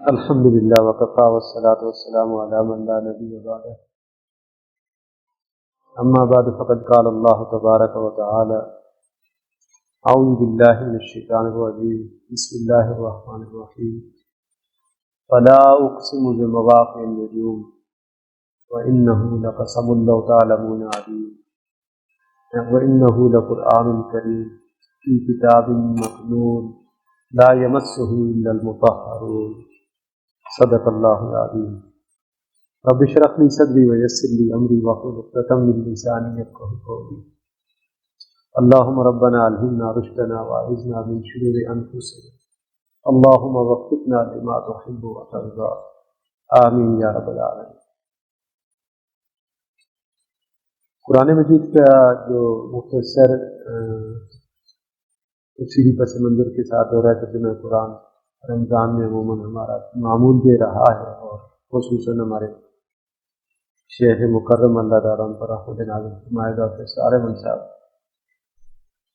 الحمد للہ وکفا والصلاۃ والسلام علی من لا نبی بعدہ اما بعد فقد قال اللہ تبارک وتعالی اعوذ باللہ من الشیطان الرجیم بسم اللہ الرحمن الرحیم فلا اقسم بمواقع النجوم وانہ لقسم لو تعلمون عظیم وانہ لقرآن کریم فی کتاب مکنون لا یمسہ الا المطہرون صدق اللہ العظیم رب اشرح لی صدری ویسر لی امری واحلل عقدۃ من لسانی یفقهوا قولی اللهم ربنا الہمنا رشدنا واعذنا من شرور انفسنا اللهم وفقنا لما تحب وترضى آمین یا رب العالمین۔ قرآن مجید کا جو مختصر تفسیری پس منظر کے ساتھ ہو رہا ہے ترجمہ قرآن رمضان میں عموماً ہمارا معمول دے رہا ہے، اور خصوصاً ہمارے شیخ مکرم اللہ تعالیٰ عنہ پر رحمت نازل فرمائے گا کہ سارے منصاب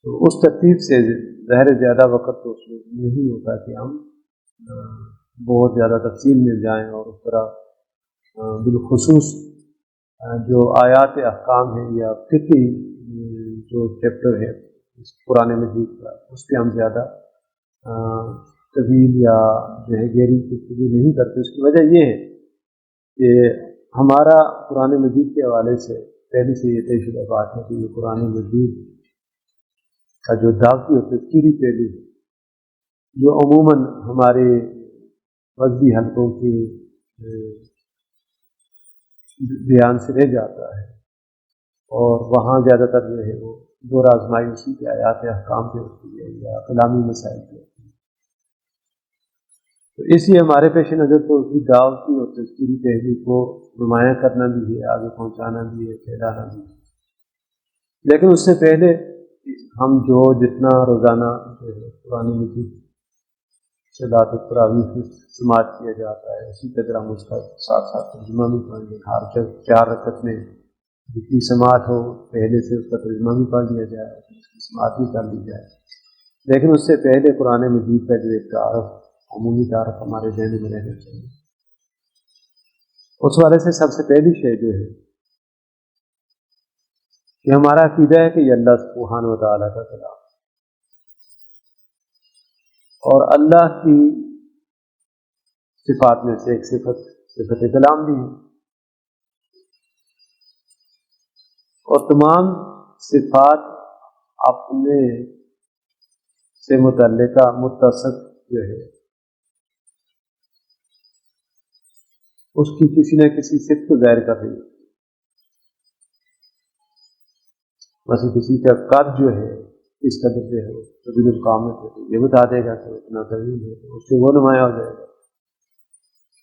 تو اس ترتیب سے ظاہر زیادہ وقت تو اس میں نہیں ہوتا کہ ہم بہت زیادہ تفصیل میں جائیں، اور اس طرح بالخصوص جو آیات احکام ہیں یا فقہی جو چیپٹر ہے اس قرآن مجید کا، اس پہ ہم زیادہ طویل یا جو ہے گہری گفتگو نہیں کرتے۔ اس کی وجہ یہ ہے کہ ہمارا قرآن مجید کے حوالے سے پہلے سے یہ طے شدہ بات ہے کہ یہ قرآن مجید کا جو دعوتی اور تذکیری پہلو ہے جو عموماً ہمارے مذہبی حلقوں کے بیان سے رہ جاتا ہے، اور وہاں زیادہ تر جو ہے وہ دور آزمائی اسی کے آیات احکام پہ ہوتی ہے یا کلامی مسائل پہ ہوتی ہے۔ تو اس لیے ہمارے پیش نظر تو اسی دعوتی اور تذکیری پہلو کو نمایاں کرنا بھی ہے، آگے پہنچانا بھی ہے، پھیلانا بھی ہے۔ لیکن اس سے پہلے ہم جتنا روزانہ جو ہے قرآن مجید صلاۃ التراویح سماعت کیا جاتا ہے، اسی طرح ہم اس کا ساتھ ساتھ ترجمہ بھی پڑھ لیں۔ ہر 4 رکعت میں جتنی سماعت ہو پہلے سے اس کا ترجمہ بھی پڑھ لیا جائے، اس کی سماعت بھی کر لی جائے۔ لیکن اس سے پہلے قرآن مجید کا جو ایک تعارف، عمومی تعارف ہمارے ذہن میں رہنا چاہیے۔ اس والے سے سب سے پہلی شے جو ہے کہ ہمارا عقیدہ ہے کہ یہ اللہ سبحانہ و تعالیٰ کا کلام، اور اللہ کی صفات میں سے ایک صفت کلام بھی ہے، اور تمام صفات اپنے سے متعلقہ متصف جو ہے اس کی کسی نہ کسی صفت کو ظاہر کر رہی ہے۔ مثلا کسی کا قد جو ہے اس قدر جو ہے طویل القامت ہے، یہ بتا دے گا کہ اتنا طویل ہے، اس سے وہ نمایاں ہو جائے گا۔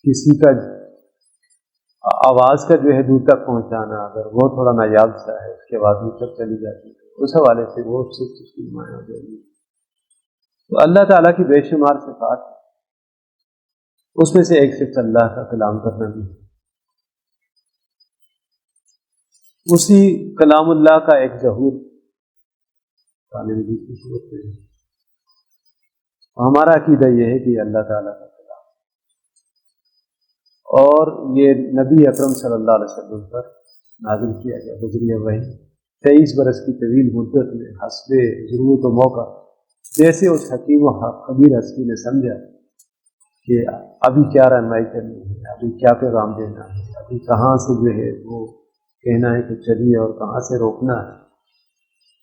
کسی کا آواز کا جو ہے دور تک پہنچانا، اگر وہ تھوڑا نایاب سا ہے، اس کے بعد دور تک چلی جاتی ہے، اس حوالے سے وہ صفت اس کی نمایاں ہو جائے گی۔ تو اللہ تعالیٰ کی بے شمار صفات، اس میں سے ایک صفت اللہ کا کلام کرنا بھی ہے۔ اسی کلام اللہ کا ایک ظہور قرآن مجید کی صورت میں ہے۔ ہمارا عقیدہ یہ ہے کہ اللہ تعالیٰ کا کلام، اور یہ نبی اکرم صلی اللہ علیہ وسلم پر نازل کیا گیا بذریعہ وحی 23 برس کی طویل مدت میں حسب ضرورت و موقع، جیسے اس حکیم و خبیر ہستی نے سمجھا کہ ابھی کیا رہنمائی کرنی ہے، ابھی کیا پیغام دینا ہے، ابھی کہاں سے جو ہے وہ کہنا ہے کہ چلیے اور کہاں سے روکنا ہے،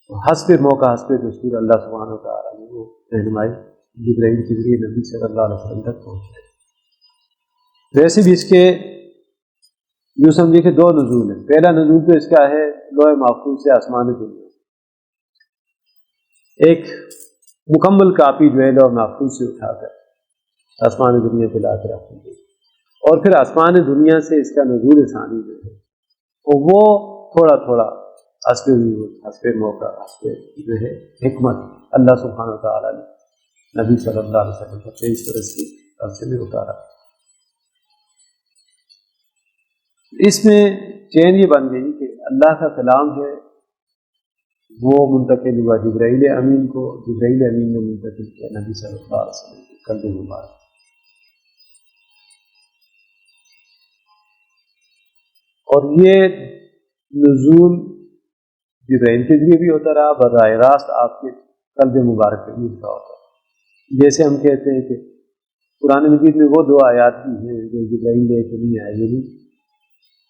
تو حسب موقع حسب دستور اللہ سبحانہ و تعالیٰ نے وہ رہنمائی جبرائیل کے ذریعے نبی صلی اللہ علیہ وسلم تک پہنچائی۔ ویسے بھی اس کے یوں سمجھے کہ 2 نزول ہیں۔ پہلا نزول تو اس کا ہے لوح محفوظ سے آسمان دنیا، ایک مکمل کاپی جو ہے لوح محفوظ سے اٹھا کر آسمان دنیا پہ لا کے رکھیں گے، اور پھر آسمان دنیا سے اس کا نزول ثانی جو ہے وہ تھوڑا تھوڑا حسب موقع، حسب جو ہے حکمت اللہ سبحانہ و تعالیٰ نے نبی صلی اللہ علیہ وسلم کو 23 برس کے عرصے میں اتارا۔ اس میں چین یہ بن گئی کہ اللہ کا کلام ہے وہ منتقل ہوا جبرائیل امین کو، جبرائیل امین نے منتقل کیا نبی صلی اللہ علیہ وسلم کے قلب مبارک۔ اور یہ نزول جبرائیل کے ذریعے بھی ہوتا رہا، براہ راست آپ کے قلب مبارک پہ ملتا ہوتا ہے۔ جیسے ہم کہتے ہیں کہ قرآن مجید میں وہ دو آیات بھی ہیں جو جبرائیل لے کے نہیں آئے، یعنی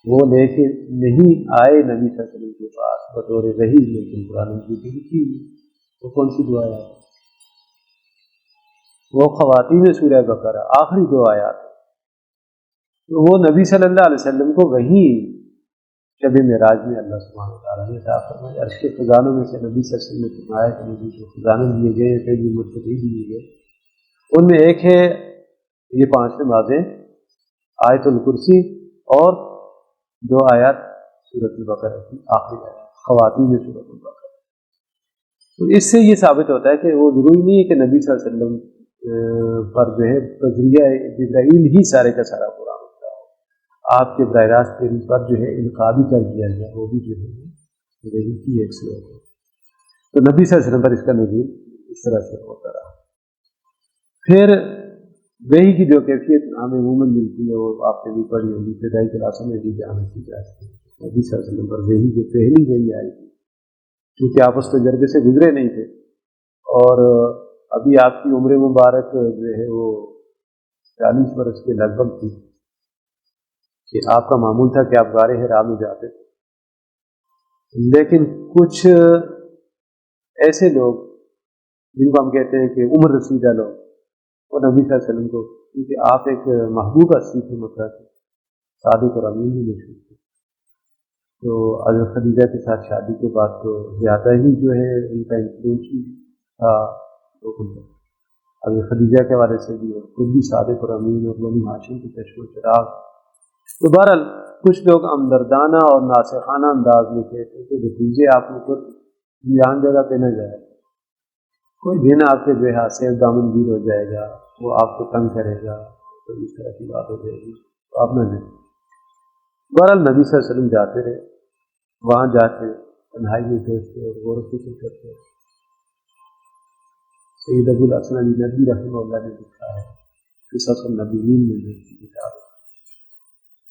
وہ لے کے نہیں آئے نبی صلی اللہ علیہ وسلم کے پاس بطور وحی، لیکن قرآن مجید میں لکھی ہوئی۔ وہ کون سی دو آیات؟ وہ خواتین سورہ بقرہ آخری دو آیات ہیں۔ تو وہ نبی صلی اللہ علیہ وسلم کو وہی شب معراج میں اللہ سبحانہ وتعالیٰ نے عطا فرمایا۔ عرش کے خزانوں میں سے نبی صلی اللہ علیہ وسلم نے فرمایا کہ مجھے جو خزانے دیے گئے پہلی مرتبہ دیے گئے، ان میں ایک ہے یہ 5 نمازیں، آیت الکرسی اور 2 آیات سورۃ البقرہ کی آخری آیات، خواتین سورۃ البقرہ۔ تو اس سے یہ ثابت ہوتا ہے کہ وہ ضروری نہیں ہے کہ نبی صلی اللہ علیہ وسلم پر جو ہے بذریعہ جبرائیل ہی سارے کا سارا قرآن ہوتا ہے۔ آپ کے براہ راست پر جو ہے القاء بھی کر دیا گیا، وہ بھی جو ہے جبرائیل کی ایک سے ہوتا ہے۔ تو نبی صلی اللہ علیہ وسلم پر اس کا نزول اس طرح سے ہوتا رہا۔ پھر وحی کی جو کیفیت ہمیں عموماً ملتی ہے وہ آپ نے بھی پڑھی ہوگی، ابتدائی کلاسوں میں بھی بیان کی جاتی ہے۔ نبی صلی اللہ علیہ وسلم پر وحی جو پہلی وحی آئی تھی، کیونکہ آپ اس تجربے سے گزرے نہیں تھے، اور ابھی آپ کی عمر مبارک جو ہے وہ 40 برس کے لگ بھگ تھی، کہ آپ کا معمول تھا کہ آپ غار حرا میں جاتے تھے۔ لیکن کچھ ایسے لوگ جن کو ہم کہتے ہیں کہ عمر رسیدہ لوگ، اور نبی صلی اللہ علیہ وسلم کو، کیونکہ آپ ایک محبوب ہستی تھے، مکہ کے صادق اور امین بھی مشہور تھے، تو حضرت خدیجہ کے ساتھ شادی کے بعد تو زیادہ ہی جو ہے ان کا انفلوئنس تھا لوگوں میں، حضرت خدیجہ کے حوالے سے بھی، اور خود بھی صادق اور امین اور بنی ہاشم کے چشم و چراغ۔ تو بہرحال کچھ لوگ ہمدردانہ اور ناصحانہ انداز میں کہتے ہیں کہ بھتیجے آپ اوپر ویران جگہ پہ نہ جائے، کوئی دن آپ کے جو ہے سے دامن گیر ہو جائے گا، وہ آپ کو تنگ کرے گا، تو اس طرح کی بات ہو جائے گی، تو آپ نہ جائیں۔ بہرحال نبی صلی اللہ علیہ وسلم جاتے رہے، وہاں جا کے تنہائی میں بیٹھتے اور غور و فکر کرتے۔ سید ابو الحسن علی ندوی رحمہ اللہ نے لکھا ہے قصص النبیین میں جو کتاب ہے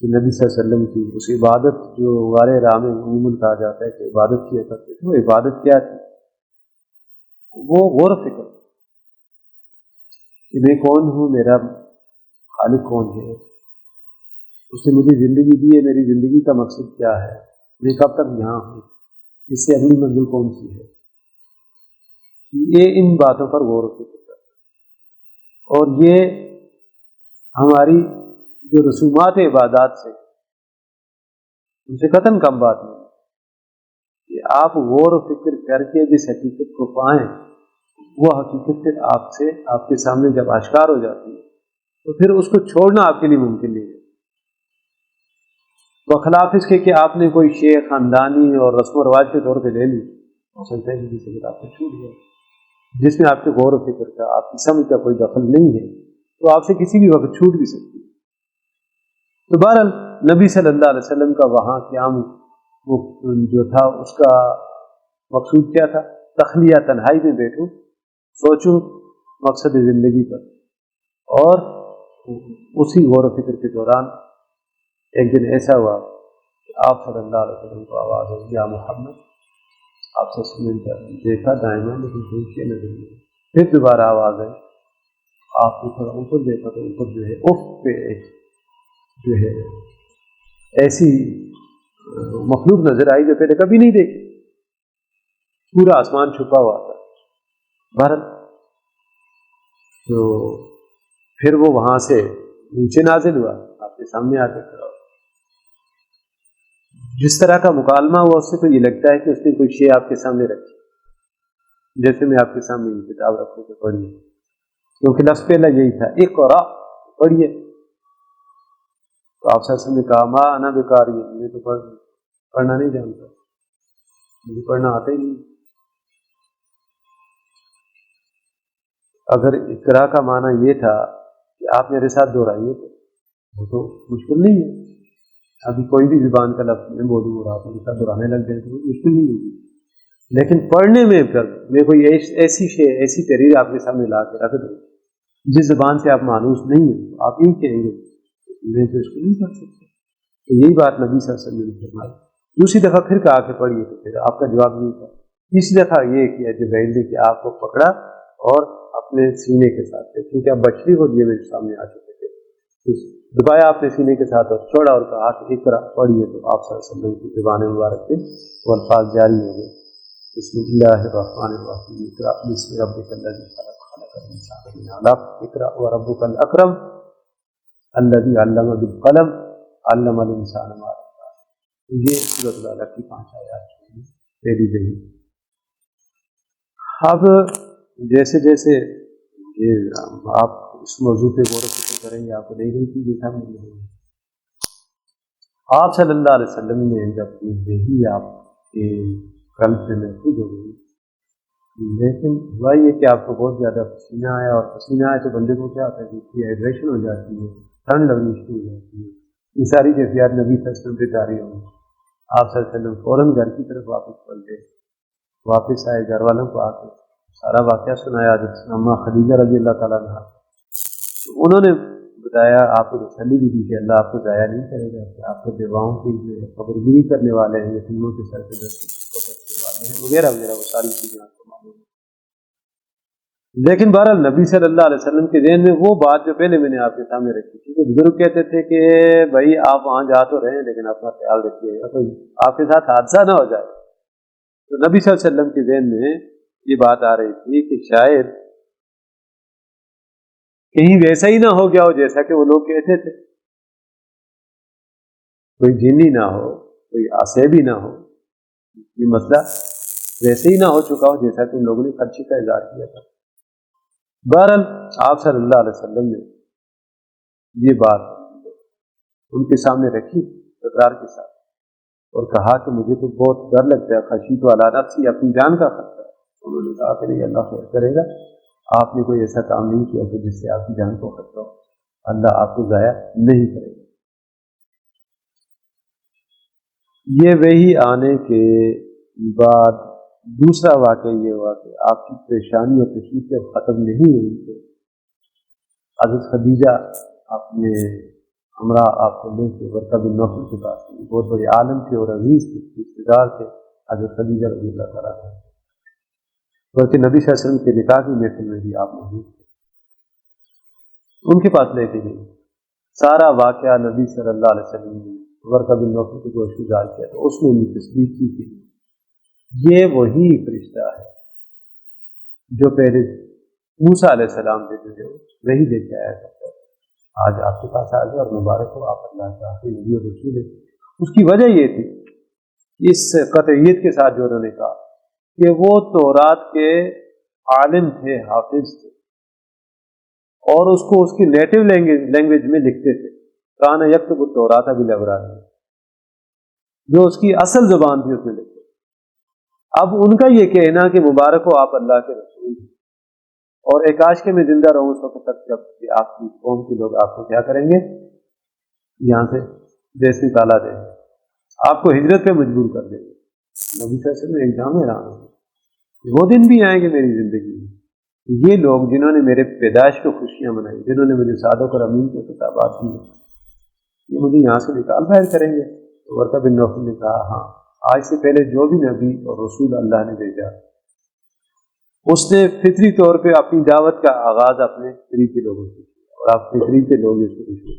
کہ نبی صلی اللہ علیہ وسلم کی اس عبادت جو غار حرا میں عموماً کہا جاتا ہے کہ عبادت کیا کرتے تھے، وہ عبادت کیا تھی؟ وہ غور و فکر کہ میں کون ہوں، میرا خالق کون ہے، اس نے مجھے زندگی دی ہے، میری زندگی کا مقصد کیا ہے، میں کب تک یہاں ہوں، اس سے اگلی منزل کون سی ہے۔ یہ ان باتوں پر غور و فکر کرتا ہے، اور یہ ہماری جو رسومات عبادات سے ان سے قطعاً کم بات نہیں کہ آپ غور و فکر کر کے جس حقیقت کو پائیں، وہ حقیقت پھر آپ کے سامنے جب آشکار ہو جاتی ہے تو پھر اس کو چھوڑنا آپ کے لیے ممکن نہیں ہے، بخلاف اس کے کہ آپ نے کوئی شے خاندانی اور رسم و رواج کے طور پہ لے لی، ہو سکتا ہے کہ کسی آپ کو چھوٹ گیا، جس میں آپ کے غور و فکر کا، آپ کی سمجھ کا کوئی دخل نہیں ہے، تو آپ سے کسی بھی وقت چھوٹ بھی سکتی ہے۔ تو بہرحال نبی صلی اللہ علیہ وسلم کا وہاں قیام وہ جو تھا، اس کا مقصود کیا تھا؟ تخلیہ، تنہائی میں بیٹھوں، سوچوں مقصد زندگی پر، اور اسی غور و فکر کے دوران ایک دن ایسا ہوا کہ آپ صلی اللہ علیہ وسلم کو آواز ہوئی، یا محمد، آپ سے سننے دیکھا دائما لیکن کوئی نظر نہیں، پھر دوبارہ آواز آئی، آپ نے تھوڑا اوپر دیکھا تو اوپر جو ہے افق پہ ایک جو ہے ایسی مخلوق نظر آئی جو پہلے کبھی نہیں دیکھی، پورا آسمان چھپا ہوا تھا بھارت۔ تو پھر وہ وہاں سے نیچے نازل ہوا، آپ کے سامنے آ کے کھڑا ہوا، جس طرح کا مکالمہ ہوا اس سے تو یہ لگتا ہے کہ اس نے کوئی شے آپ کے سامنے رکھی، جیسے میں آپ کے سامنے یہ کتاب رکھوں کہ پڑھیے، کیونکہ لفظ پہلا یہی تھا، اقرا، پڑھیے۔ تو آپ سے نے کہا، ما انا بقاری، میں تو پڑھنا نہیں جانتا، مجھے پڑھنا آتا ہی نہیں۔ اگر اقرا کا معنی یہ تھا کہ آپ میرے ساتھ دہرائیے تو مشکل نہیں ہے، ابھی کوئی بھی زبان کا لفظ میں بولوں اور آپ میرے ساتھ دہرانے لگ جائیں تو مشکل نہیں ہوگی، لیکن پڑھنے میں پھر میں کوئی ایسی شے، ایسی تحریر آپ کے سامنے لا کے رکھ دوں جس زبان سے آپ مانوس نہیں ہیں، آپ یوں کہیں گے میں تو اس کو نہیں پڑھ سکتا، تو یہی بات نبی صلی اللہ علیہ وسلم نے فرمائی. دوسری دفعہ پھر کہا کہ پڑھیے، تو پھر آپ کا جواب یہی تھا. تیسری دفعہ یہ کیا جبرائیل نے کہ آپ کو پکڑا اور اپنے سینے کے ساتھ تھے، کیونکہ آپ بچڑی کو لیے میرے سامنے آ چکے تھے. تو دبایا آپ نے سینے کے ساتھ اور چھوڑا اور کہا کہ اقرا پڑھیے. تو آپ صلی اللہ علیہ وسلم کی زبان مبارک پہ وہ الفاظ جاری ہو گئے. بسم اللہ الرحمن الرحیم، اقرا بسم ربک الذی خلق، خلق الانسان من علق، اقرا وربک الاکرم الذی علم بالقلم، علم الانسان ما لم یعلم. یہ سورۃ العلق کی 5 آیات پہلی گئی. اب جیسے جیسے یہ آپ اس موضوع پہ غور و فکر کریں گے آپ کو نئی نئی چیزیں سمجھ میں آئیں گی. آپ صلی اللہ علیہ وسلم نے جب یہی آپ کے قلب پہ محفوظ ہو گئی، لیکن ہوا یہ کہ آپ کو بہت زیادہ پسینہ آیا، اور پسینہ آیا تو بندے کو کیا ہوتا ہے کہ ہائیڈریشن ہو جاتی ہے، ٹھنڈ لگنی شروع ہو جاتی ہے. یہ ساری کیفیات نبی صلی اللہ علیہ وسلم پہ جاری ہوں. آپ صلی اللہ علیہ وسلم فوراً گھر کی طرف واپس پڑ گئے. واپس آئے، گھر والوں کو آ کے سارا واقعہ سنایا حضرت اماں خدیجہ رضی اللہ تعالیٰ عنہا. انہوں نے بتایا، آپ کو تسلی بھی دی کہ اللہ آپ کو ضائع نہیں کرے گا، کہ آپ کو بیواؤں کی جو ہے خبرگیری کرنے والے ہیں، یتیموں کے سر پہ دست کرنے والے ہیں، وغیرہ وغیرہ، وہ ساری چیزیں آپ کو معلوم ہیں. لیکن بہرحال نبی صلی اللہ علیہ وسلم کے ذہن میں وہ بات جو پہلے میں نے آپ کے سامنے رکھی تھی کہ بزرگ کہتے تھے کہ بھائی آپ وہاں جا تو رہے ہیں لیکن اپنا خیال رکھیے گا کوئی آپ کے ساتھ حادثہ نہ ہو جائے. تو نبی صلی اللہ علیہ وسلم کے ذہن میں یہ بات آ رہی تھی کہ شاید کہیں ویسا ہی نہ ہو گیا ہو جیسا کہ وہ لوگ کہتے تھے، کوئی جنی نہ ہو، کوئی عصیبی نہ ہو، یہ مسئلہ ویسے ہی نہ ہو چکا ہو جیسا کہ ان لوگوں نے خدشے کا اظہار کیا تھا. بہرحال آپ صلی اللہ علیہ وسلم نے یہ بات ان کے سامنے رکھی تکرار کے ساتھ اور کہا کہ مجھے تو بہت ڈر لگتا ہے، خشیت علی نفسی، اپنی جان کا خطرہ ہے. انہوں نے کہا کہ نہیں، اللہ خیر کرے گا، آپ نے کوئی ایسا کام نہیں کیا کہ جس سے آپ کی جان کو خطرہ ہو، اللہ آپ کو ضائع نہیں کرے گا. یہ وہی آنے کے بعد دوسرا واقعہ یہ ہوا کہ آپ کی پریشانی اور تشویش جب ختم نہیں ہوئی تو حضرت خدیجہ اپنے ہمراہ آپ کو لے کے ورقہ بن نوفل کے پاس، بہت بڑے عالم تھے اور عزیز تھے، رشتے دار تھے حضرت خدیجہ رضی اللہ تعالیٰ عنہ، بلکہ نبی صلی اللہ علیہ وسلم کے نکاح کی محفل میں بھی آپ موجود تھے. ان کے پاس لے کے گئے. سارا واقعہ نبی صلی اللہ علیہ وسلم نے ورقہ بن نوفل کو گوشت گزار کیا تو اس نے بھی تصدیق کی کہ یہ وہی فرشتہ ہے جو پہلے موسیٰ علیہ السلام تھے جو وہی لے کے آیا کرتا ہے، آج آپ کے پاس آ گیا اور مبارک ہو، آپ اللہ کا آخری نبی اور رسول ہے. اس کی وجہ یہ تھی اس قطعیت کے ساتھ جو انہوں نے کہا کہ وہ تورات کے عالم تھے، حافظ تھے، اور اس کو اس کی نیٹو لینگویج میں لکھتے تھے. کان یکتب التوراۃ بالعبرانی، جو اس کی اصل زبان تھی اس میں لکھتے. اب ان کا یہ کہنا کہ مبارک ہو، آپ اللہ کے رسول ہیں، اور ایک کاش کہ میں زندہ رہوں اس وقت تک جب کہ آپ کی قوم کے لوگ آپ کو کیا کریں گے، یہاں سے دیش نکالا دیں گے، آپ کو ہجرت پہ مجبور کر دیں گے. نبی صلی اللہ علیہ وسلم ایک جام حیران ہو، وہ دن بھی آئیں گے میری زندگی میں. یہ لوگ جنہوں نے میرے پیدائش کو خوشیاں منائی، جنہوں نے مجھے صادق اور امین کو خطابات دی، یہ مجھے یہاں سے نکال باہر کریں گے. تو ورقہ بن نوفل نے کہا ہاں، آج سے پہلے جو بھی نبی اور رسول اللہ نے بھیجا اس نے فطری طور پہ اپنی دعوت کا آغاز اپنے قریب کے لوگوں سے کیا، اور آپ کے قریب کے لوگ اس کو خوشی،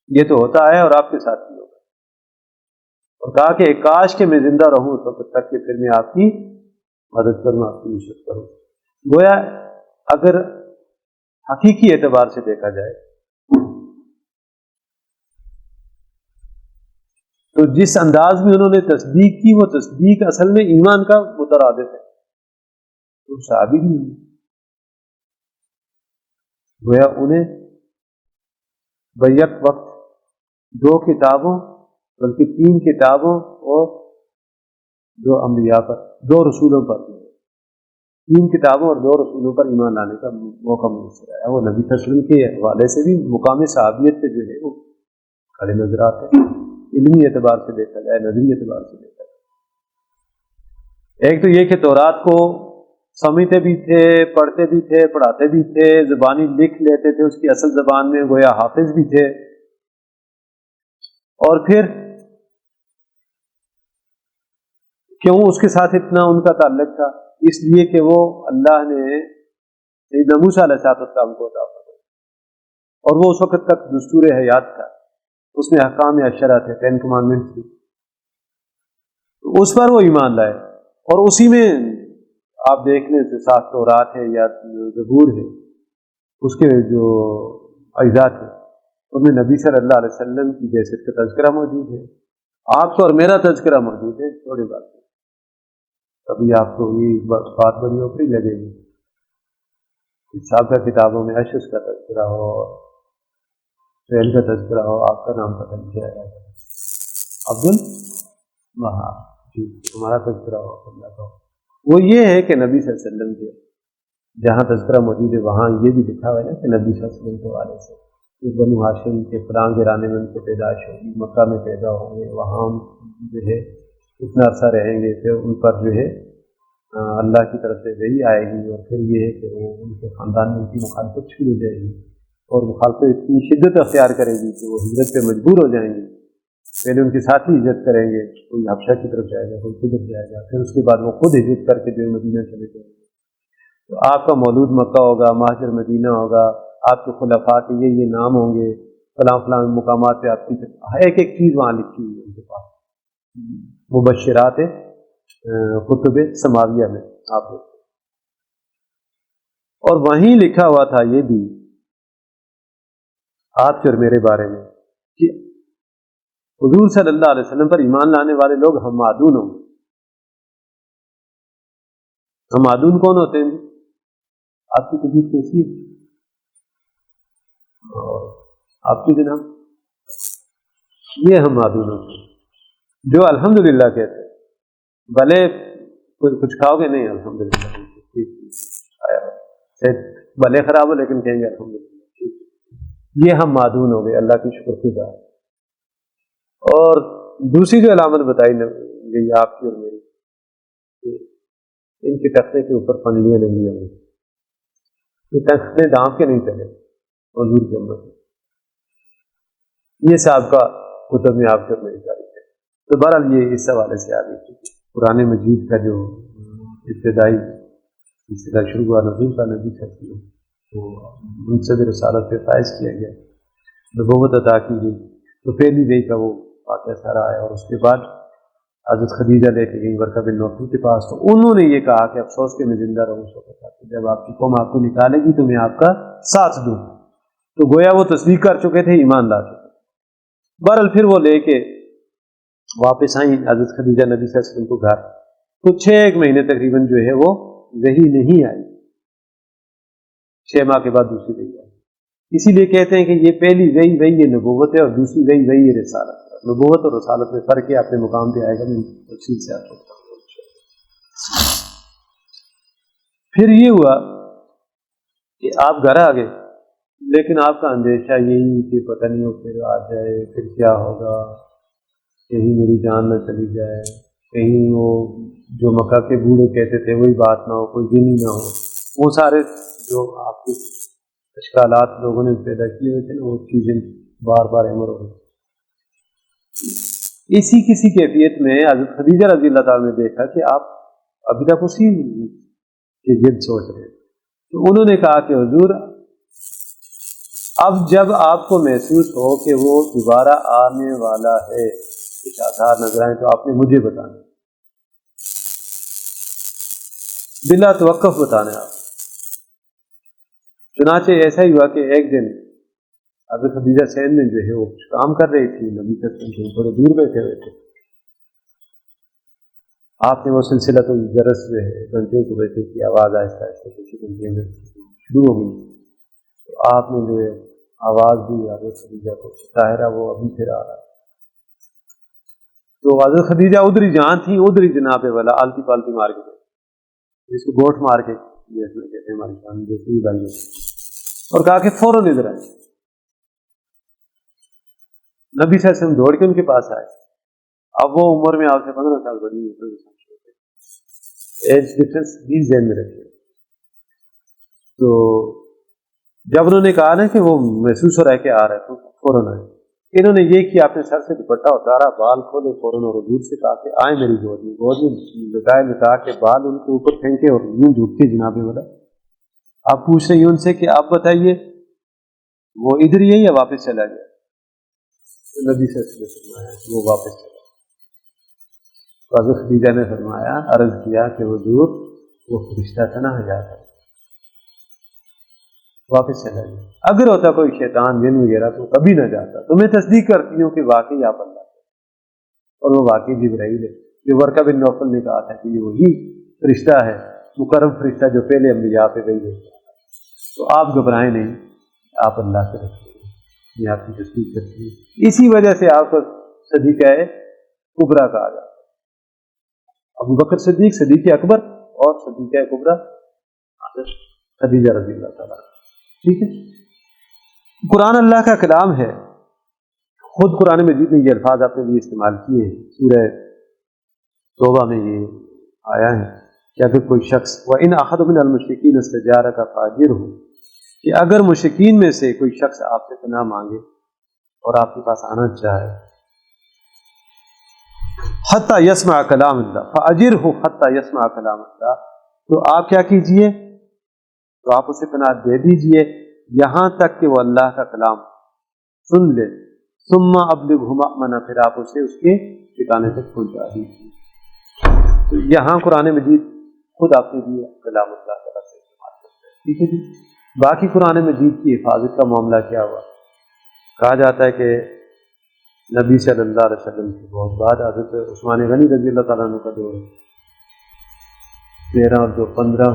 یہ تو ہوتا ہے اور آپ کے ساتھ بھی ہوگا. اور کہا کہ کاش کہ میں زندہ رہوں تو تب تک کہ پھر میں آپ کی مدد کروں، آپ کی نصرت کروں. گویا اگر حقیقی اعتبار سے دیکھا جائے تو جس انداز میں انہوں نے تصدیق کی، وہ تصدیق اصل میں ایمان کا مترادف ہے، تو صحابی بھی نہیں. گویا انہیں بیک وقت 2 کتابوں بلکہ 3 کتابوں اور 2 انبیاء پر، 2 رسولوں پر، 3 کتابوں اور 2 رسولوں پر ایمان لانے کا موقع میسر آیا. وہ نبی صلی اللہ علیہ وسلم کے حوالے سے بھی مقام صحابیت پہ جو ہے وہ کھڑے نظر آتے ہیں، علمی اعتبار سے دیکھا جائے، نظری اعتبار سے دیکھا جائے. ایک تو یہ کہ تورات کو سمجھتے بھی تھے، پڑھتے بھی تھے، پڑھاتے بھی تھے، زبانی لکھ لیتے تھے اس کی اصل زبان میں، گویا حافظ بھی تھے. اور پھر کیوں اس کے ساتھ اتنا ان کا تعلق تھا؟ اس لیے کہ وہ اللہ نے سیدنا موسیٰ علیہ السلام کو عطا فرمایا، اور وہ اس وقت تک دستور حیات تھا، اس میں احکام عشرہ تھے، 10 کمانڈمنٹس تھی، اس پر وہ ایمان لائے۔ اور اسی میں آپ دیکھ لیں تو 7 تورات ہے یا زبور ہے، اس کے جو اجزاء تھے ان میں نبی صلی اللہ علیہ وسلم کی جیسے کا تذکرہ موجود ہے، آپ کا اور میرا تذکرہ موجود ہے، تھوڑی بات ہے۔ کبھی آپ کو یہ بات بڑی اوپری لگے گی، سابقہ کتابوں میں اشعث کا تذکرہ ہو، سہیل کا تذکرہ ہو، آپ کا نام پتہ نہیں کیا ہے، عبد الوہاب جی ہمارا تذکرہ ہو اللہ کا، وہ یہ ہے کہ نبی صلی اللہ علیہ وسلم کے جہاں تذکرہ موجود ہے وہاں یہ بھی لکھا ہوا ہے کہ نبی صلی اللہ علیہ وسلم کے حوالے سے کہ بنو ہاشم کے فلاں گرانے میں ان کی پیدائش ہوگی، مکہ میں پیدا ہوں گے، وہاں جو ہے اتنا عرصہ رہیں گے، پھر ان پر جو ہے اللہ کی طرف سے وحی آئے گی، اور پھر یہ ہے کہ وہ ان کے خاندان میں ان کی مخالفت شروع ہو جائے گی، اور مخالفت اتنی شدت اختیار کرے گی کہ وہ ہجرت پہ مجبور ہو جائیں گے۔ پہلے ان کے ساتھی ہجرت کریں گے، کوئی حبشہ کی طرف جائے گا، کوئی کدھر جائے گا، پھر اس کے بعد وہ خود ہجرت کر کے جو مدینہ چلے جائیں گے۔ تو آپ کا مولود مکہ ہوگا، مہاجر مدینہ ہوگا، آپ کے خلفاء کے یہ نام ہوں گے، فلاں فلاں مقامات پہ آپ کی ایک ایک چیز وہاں لکھی ہوئی ہے ان کے پاس، مبشرات کتب سماویہ میں آپ کو، اور وہیں لکھا ہوا تھا یہ بھی آپ کے اور میرے بارے میں کہ حضور صلی اللہ علیہ وسلم پر ایمان لانے والے لوگ حمادون ہوں گے۔ حمادون کون ہوتے ہیں؟ آپ کی طبیعت کیسی ہے؟ اور آپ کی جناب یہ حمادون ہوتے ہیں جو الحمدللہ کہتے ہیں، بھلے کچھ کھاؤ گے نہیں الحمدللہ، بھلے خراب ہو لیکن کہیں گے الحمدللہ، یہ ہم معدون ہو گئے، اللہ کی شکر گزار۔ اور دوسری جو علامت بتائی گئی آپ کی اور میری، ان کے تختے کے اوپر پنڈلیاں نہیں ہوں گی، یہ تختے ڈانپ کے نہیں چلے حضور کے امت، یہ سابقہ کتب میں آپ کے اور میری تاریخ ہے۔ تو بہرحال یہ اس حوالے سے آ گئی قرآن مجید کا جو ابتدائی سلسلہ شروع ہوا نزول کا نبی کرتی ہے، تو منصب رسالت پہ فائز کیا گیا، نبوت عطا کی گئی، تو پہلی وحی کا وہ واقعہ سارا آیا، اور اس کے بعد حضرت خدیجہ لے کے گئی برقہ بن نوفل کے پاس، تو انہوں نے یہ کہا کہ افسوس کہ میں زندہ رہوں اس وقت، جب آپ کی قوم آپ کو نکالے گی تو میں آپ کا ساتھ دوں، تو گویا وہ تصدیق کر چکے تھے، ایمان لا چکے۔ بہرحال پھر وہ لے کے واپس آئیں حضرت خدیجہ نبی صلی اللہ علیہ وسلم کو گھر، تو 6 مہینے تقریباً جو ہے وہ وحی نہیں آئی، 6 ماہ کے بعد دوسری وحی آئی۔ اسی لیے کہتے ہیں کہ یہ پہلی وحی یہ نبوت ہے، اور دوسری وحی یہ رسالت ہے۔ نبوت اور رسالت میں فرق ہے، اپنے مقام پہ آئے گا، میں تفصیل سے آپ کو بتاؤں گا۔ پھر یہ ہوا کہ آپ گھر آ گئے، لیکن آپ کا اندیشہ یہی کہ پتہ نہیں وہ پھر آ جائے، پھر کیا ہوگا، کہیں میری جان نہ چلی جائے، کہیں وہ جو مکہ کے بوڑھے کہتے تھے وہی بات نہ ہو، کوئی دن ہی نہ ہو، وہ سارے جو آپ کے اشکالات لوگوں نے پیدا کیے ہوئے تھے نا، وہ چیزیں بار بار عمر ہو گئی۔ اسی کسی کیفیت میں حضرت خدیجہ رضی اللہ تعالیٰ نے دیکھا کہ آپ ابھی تک اسی کے گرد سوچ رہے، تو انہوں نے کہا کہ حضور اب جب آپ کو محسوس ہو کہ وہ دوبارہ آنے والا ہے، کچھ آثار نظر آئیں، تو آپ نے مجھے بتانا، بلا توقف بتانا آپ۔ چنانچہ ایسا ہی ہوا کہ ایک دن حضرت خدیجہ سین میں جو ہے وہ کچھ کام کر رہی تھی، نبی صلی اللہ علیہ وسلم تھوڑے دور بیٹھے ہوئے تھے، آپ نے وہ سلسلہ تو جرس جو ہے گھنٹے کو بیٹھے کی آواز آہستہ آہستہ کسی گھنٹے میں شروع ہو گئی، تو آپ نے جو ہے آواز دی حضرت خدیجہ کو، ظاہرہ وہ ابھی پھر آ رہا ہے، تو حضرت خدیجہ ادھر ہی جہاں تھی ادھر ہی جناب والا آلتی پالتی مار کے جس کو گوٹھ مار کے جیسے کہتے ہیں ہماری شان دیکھی بھائی، اور کہا کہ فوراً ادھر آئے۔ نبی صلی اللہ علیہ وسلم دوڑ کے ان کے پاس آئے، اب وہ عمر میں آپ سے 15 سال بڑی ایج ڈفرینس بھی ذہن میں رکھے، تو جب انہوں نے کہا نا کہ وہ محسوس ہو رہا ہے کہ آ رہا ہے، تو فوراً آئے، انہوں نے یہ کیا، اپنے سر سے دوپٹہ اتارا، بال کھولے فوراً اور حضور سے کہا کہ آئیں میری گود میں لٹا کے بال ان کے اوپر پھینکے اور یوں جھوٹ کے جناب والا. آپ پوچھ رہے ہیں ان سے کہ آپ بتائیے وہ ادھر ہی ہے یا واپس چلا گیا؟ تو نبی صلی اللہ علیہ وسلم نے فرمایا وہ واپس چلا. تو حضرت خدیجہ نے فرمایا، عرض کیا کہ حضور وہ فرشتہ تھا نا حجاب واپس چلا گیا. اگر ہوتا کوئی شیطان جن وغیرہ تو کبھی نہ جاتا. تو میں تصدیق کرتی ہوں کہ واقعی آپ اللہ ہے، اور وہ واقعی جبرائیل ہے. جو ورقہ بن نوفل نے کہا تھا کہ یہ وہی فرشتہ ہے، مکرم فرشتہ جو پہلے انبیاء پہ گئی ہے. تو آپ گھبرائیں نہیں، آپ اللہ کے رسول ہیں، میں آپ کی تصدیق کرتی ہوں. اسی وجہ سے آپ کو صدیقہ کبریٰ کہا جاتا ہے. ابو بکر صدیق، صدیق اکبر، اور صدیقہ کبریٰ خدیجہ رضی اللہ تعالیٰ. ٹھیک ہے. قرآن اللہ کا کلام ہے. خود قرآن مجید نے یہ الفاظ اپنے لیے استعمال کیے ہیں. سورہ توبہ میں یہ آیا ہے کہ اگر کوئی شخص وَإِنْ أَحَدٌ مِّنَ الْمُشْرِكِينَ اسْتَجَارَكَ فَأَجِرْهُ، کہ اگر مشرکین میں سے کوئی شخص آپ سے پناہ مانگے اور آپ کے پاس آنا چاہے، حتیٰ یسمع کلام اللہ فَأَجِرْهُ حتیٰ یسمع کلام اللہ، تو آپ کیا کیجئے، تو آپ اسے پناہ دے دیجئے یہاں تک کہ وہ اللہ کا کلام سن لے. ثم ابلغہ مأمنہ، پھر آپ اسے اس کے ٹھکانے تک پہنچا دیجیے. تو یہاں قرآن مجید خود آپ نے دیا کلام اللہ تعالیٰ سے استعمال کرتے ہیں. ٹھیک ہے جی. باقی قرآن مجید کی حفاظت کا معاملہ کیا ہوا؟ کہا جاتا ہے کہ نبی صلی اللہ علیہ وسلم کے بہت بعد حضرت عثمان غنی رضی اللہ تعالیٰ عنہ کا دور 13 اور 15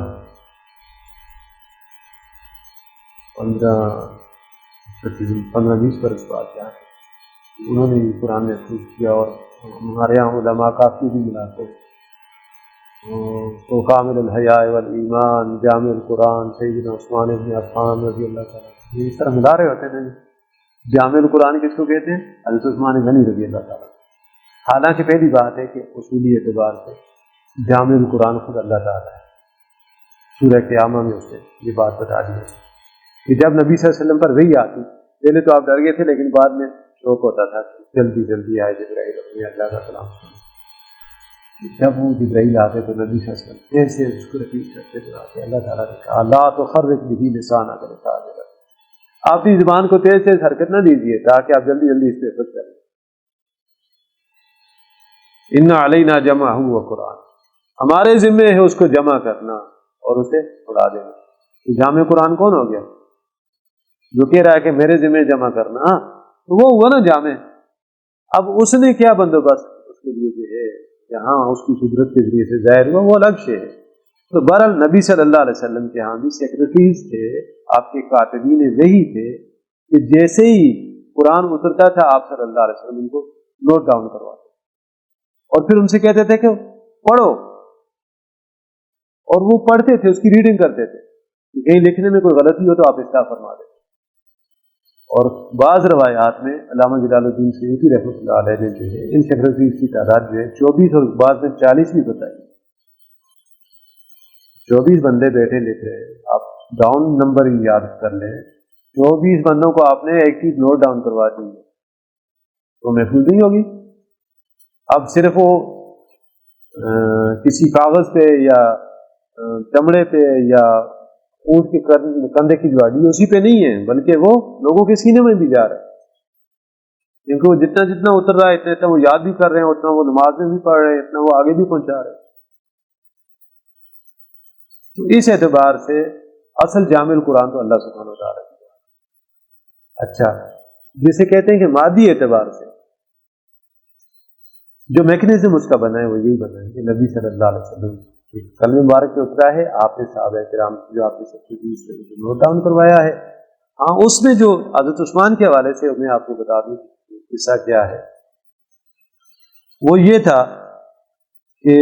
15-20 برس بعد کیا انہوں نے قرآن محفوظ کیا. اور ہمارے یہاں علماء کافی بھی ملاتے تو کامل الحیاء والایمان جامع القرآن سیدنا عثمان بن عفان رضی اللہ تعالیٰ یہ اس طرح ملا رہے ہوتے ہیں. جامع القرآن کس کو کہتے ہیں؟ حضرت عثمان غنی رضی اللہ تعالیٰ. حالانکہ پہلی بات ہے کہ اصولی اعتبار سے جامع القرآن خود اللہ تعالیٰ ہے. سورہ قیامہ میں اس نے یہ بات بتا دی ہے کہ جب نبی صلی اللہ علیہ وسلم پر وحی آتی، پہلے تو آپ ڈر گئے تھے لیکن بعد میں شوق ہوتا تھا کہ جلدی جلدی آئے جبرائیل اپنے اللہ کا کلام سنیں. جب وہ جبرائیل آتے تو نبی صلی اللہ علیہ وسلم پھر سے اس کو رپیٹ کرتے تھے. اللہ تعالیٰ نے کہا لا تحرک به لسانک لتعجل، آپ اپنی زبان کو تیز تیز حرکت نہ دیجیے تاکہ آپ جلدی جلدی اس پہ حفظ کریں. ان علینا جمعہ و قرآن، ہمارے ذمے ہے اس کو جمع کرنا اور اسے پڑھا دینا. جامع قرآن کون ہو گیا؟ جو کہہ رہا ہے کہ میرے ذمہ جمع کرنا، تو وہ ہوا نا جامع. اب اس نے کیا بندوبست اس کے لیے جو ہے جہاں اس کی قدرت کے ذریعے سے ظاہر ہوا وہ الگ شے ہے. تو بہرحال نبی صلی اللہ علیہ وسلم کے ہاں بھی سیکرٹریز تھے، آپ کے کاتبین وحی تھے کہ جیسے ہی قرآن اترتا تھا آپ صلی اللہ علیہ وسلم ان کو نوٹ ڈاؤن کرواتے اور پھر ان سے کہتے تھے کہ پڑھو، اور وہ پڑھتے تھے، اس کی ریڈنگ کرتے تھے. کہیں لکھنے میں کوئی غلطی ہو تو آپ اصلاح فرما دیں. اور بعض روایات میں علامہ جلال الدین سیوطی رحمۃ اللہ علیہ نے جو ہے ان سیکرٹریز کی تعداد جو ہے 24 اور بعض میں 40 بھی بتائی. 24 بندے بیٹھے لکھ رہے ہیں، آپ ڈاؤن نمبر ہی یاد کر لیں. 24 بندوں کو آپ نے ایک چیز نوٹ ڈاؤن کروا دی ہے تو محفوظ نہیں ہوگی. اب صرف وہ کسی کاغذ پہ یا چمڑے پہ یا اونٹ کے کندھے کی جو ہڈی ہے اسی پہ نہیں ہے، بلکہ وہ لوگوں کے سینے میں بھی جا رہا ہے. کیونکہ وہ جتنا جتنا اتر رہا ہے اتنا اتنا وہ یاد بھی کر رہے ہیں، اتنا وہ نماز میں بھی پڑھ رہے ہیں، اتنا وہ آگے بھی پہنچا رہے ہیں. تو اس اعتبار سے اصل جامع القرآن تو اللہ سبحانہ و تعالیٰ کی. اچھا، جسے کہتے ہیں کہ مادی اعتبار سے جو میکنزم اس کا بنا ہے وہ یہی بنا ہے کہ نبی صلی اللہ علیہ وسلم کلمہ مبارک پہ اترا ہے، آپ نے صحابہ کرام جو آپ نے سب سے نوٹ ڈاؤن کروایا ہے. ہاں، اس میں جو حضرت عثمان کے حوالے سے میں آپ کو بتا دوں قصہ کیا ہے. وہ یہ تھا کہ